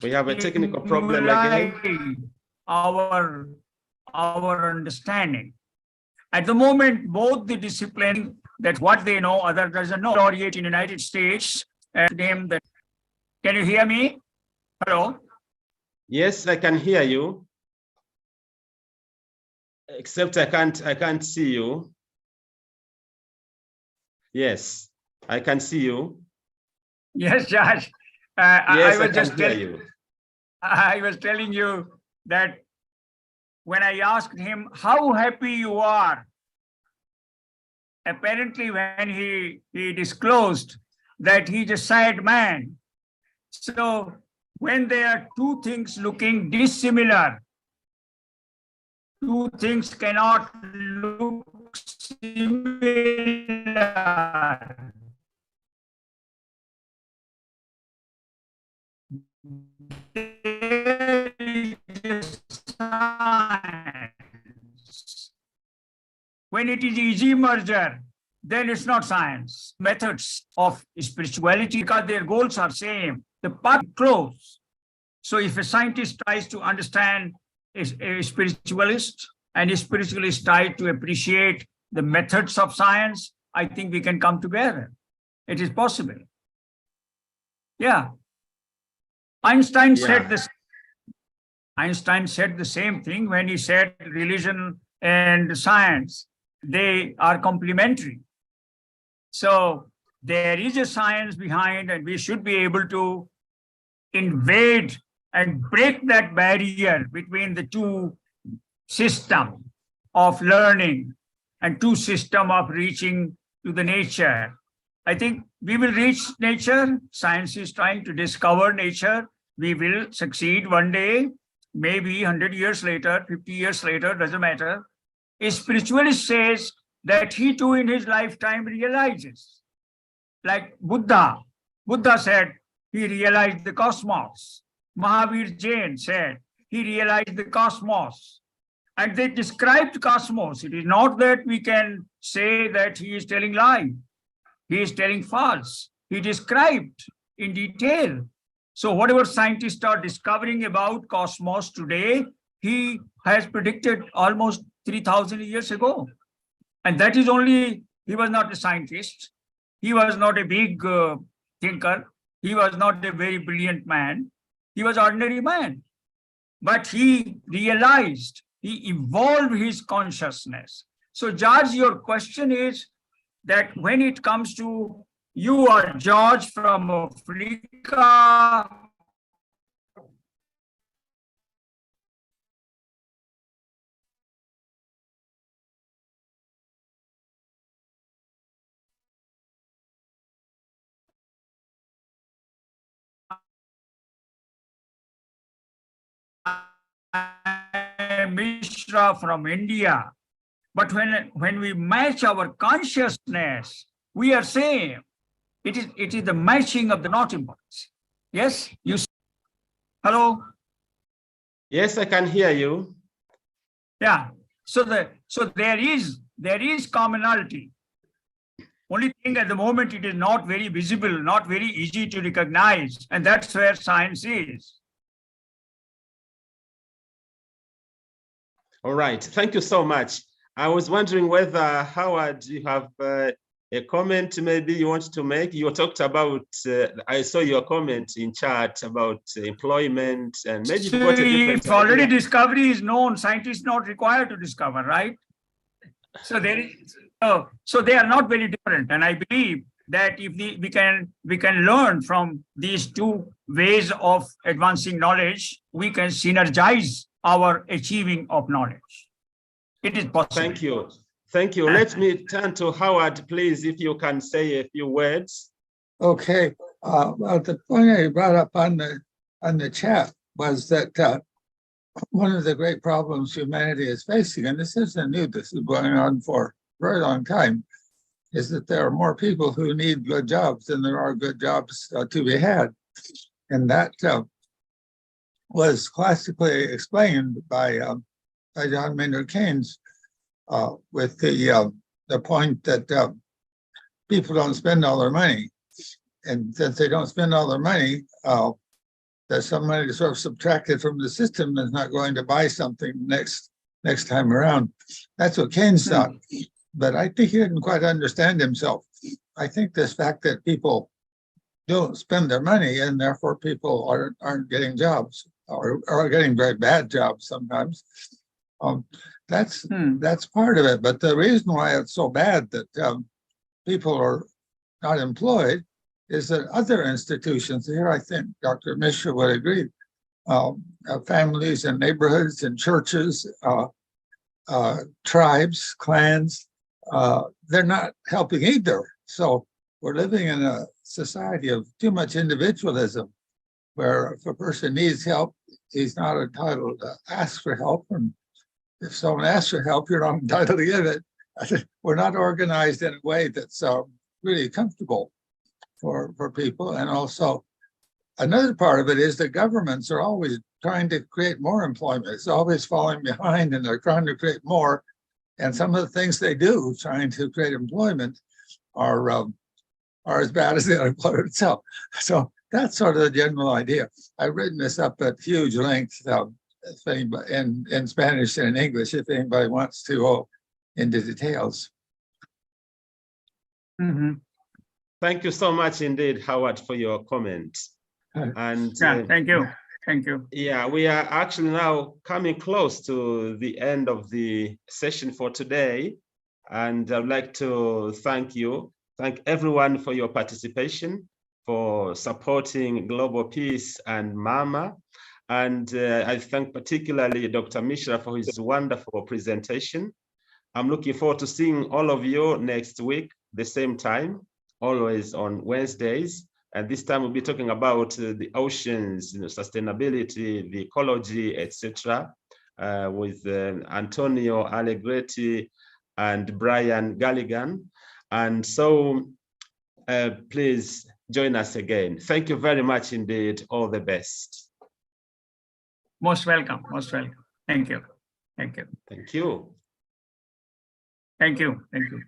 we have a technical problem again.
Our understanding. At the moment, both the discipline, that what they know, other doesn't know. Laureate in the United States, name that. Can you hear me? Hello?
Yes, I can hear you. Except I can't see you. Yes, I can see you.
Yes, Josh.
Yes,
I
I
was just
can hear you.
I was telling you that when I asked him how happy you are, apparently when he disclosed that he's a sad man. So when there are two things looking dissimilar, two things cannot look similar. There is science. When it is easy merger, then it's not science. Methods of spirituality, because their goals are same, the path close. So if a scientist tries to understand a spiritualist, and a spiritualist tries to appreciate the methods of science, I think we can come together. It is possible. Yeah. Einstein said this. Einstein said the same thing when he said religion and science, they are complementary. So there is a science behind, and we should be able to invade and break that barrier between the two systems of learning and two systems of reaching to the nature. I think we will reach nature. Science is trying to discover nature. We will succeed one day, maybe 100 years later, 50 years later, doesn't matter. A spiritualist says that he too in his lifetime realizes. Like Buddha. Buddha said he realized the cosmos. Mahavir Jain said he realized the cosmos. And they described cosmos. It is not that we can say that he is telling lie. He is telling false. He described in detail. So whatever scientists are discovering about cosmos today, he has predicted almost 3,000 years ago. And that is only, he was not a scientist. He was not a big thinker. He was not a very brilliant man. He was an ordinary man. But he realized, he evolved his consciousness. So George, your question is that when it comes to, you are George from Africa. Mishra from India. But when we match our consciousness, we are same. It is the matching of the not importance. Yes, you. Hello.
Yes, I can hear you.
Yeah. So there is commonality. Only thing at the moment it is not very visible, not very easy to recognize, and that's where science is.
All right, thank you so much. I was wondering whether, Howard, you have a comment maybe you want to make. You talked about, I saw your comment in chat about employment, and maybe you've got a different
if already
idea.
discovery is known, scientists not required to discover, right? So there is, so they are not very different. And I believe that if we can learn from these two ways of advancing knowledge, we can synergize our achieving of knowledge. It is possible.
Thank you. Thank you. Let me turn to Howard, please, if you can say a few words.
Okay. Well, the point I brought up on the chat was that one of the great problems humanity is facing, and this isn't new, this is going on for a very long time, is that there are more people who need good jobs than there are good jobs to be had. And that was classically explained by John Maynard Keynes with the point that people don't spend all their money. And since they don't spend all their money, that some money is sort of subtracted from the system is not going to buy something next time around. That's what Keynes thought. But I think he didn't quite understand himself. I think this fact that people don't spend their money and therefore people aren't getting jobs or are getting very bad jobs sometimes. That's part of it. But the reason why it's so bad that people are not employed is that other institutions, here I think Dr. Mishra would agree, families and neighborhoods and churches, tribes, clans, they're not helping either. So we're living in a society of too much individualism, where if a person needs help, he's not entitled to ask for help. And if someone asks for help, you're not entitled to give it. We're not organized in a way that's really comfortable for people. And also another part of it is that governments are always trying to create more employment. It's always falling behind, and they're trying to create more. And some of the things they do trying to create employment are as bad as the unemployment itself. So that's sort of the general idea. I've written this up at huge length in Spanish and in English, if anybody wants to go into details.
Thank you so much indeed, Howard, for your comments. And
Yeah, thank you. Thank you.
yeah, we are actually now coming close to the end of the session for today. And I'd like to thank everyone for your participation, for supporting Global Peace and MAMA. And I thank particularly Dr. Mishra for his wonderful presentation. I'm looking forward to seeing all of you next week, the same time, always on Wednesdays. And this time we'll be talking about the oceans, sustainability, the ecology, etc., with Antonio Allegretti and Brian Galligan. And so please join us again. Thank you very much indeed. All the best.
Most welcome. Most welcome. Thank you. Thank you.
Thank you.
Thank you. Thank you.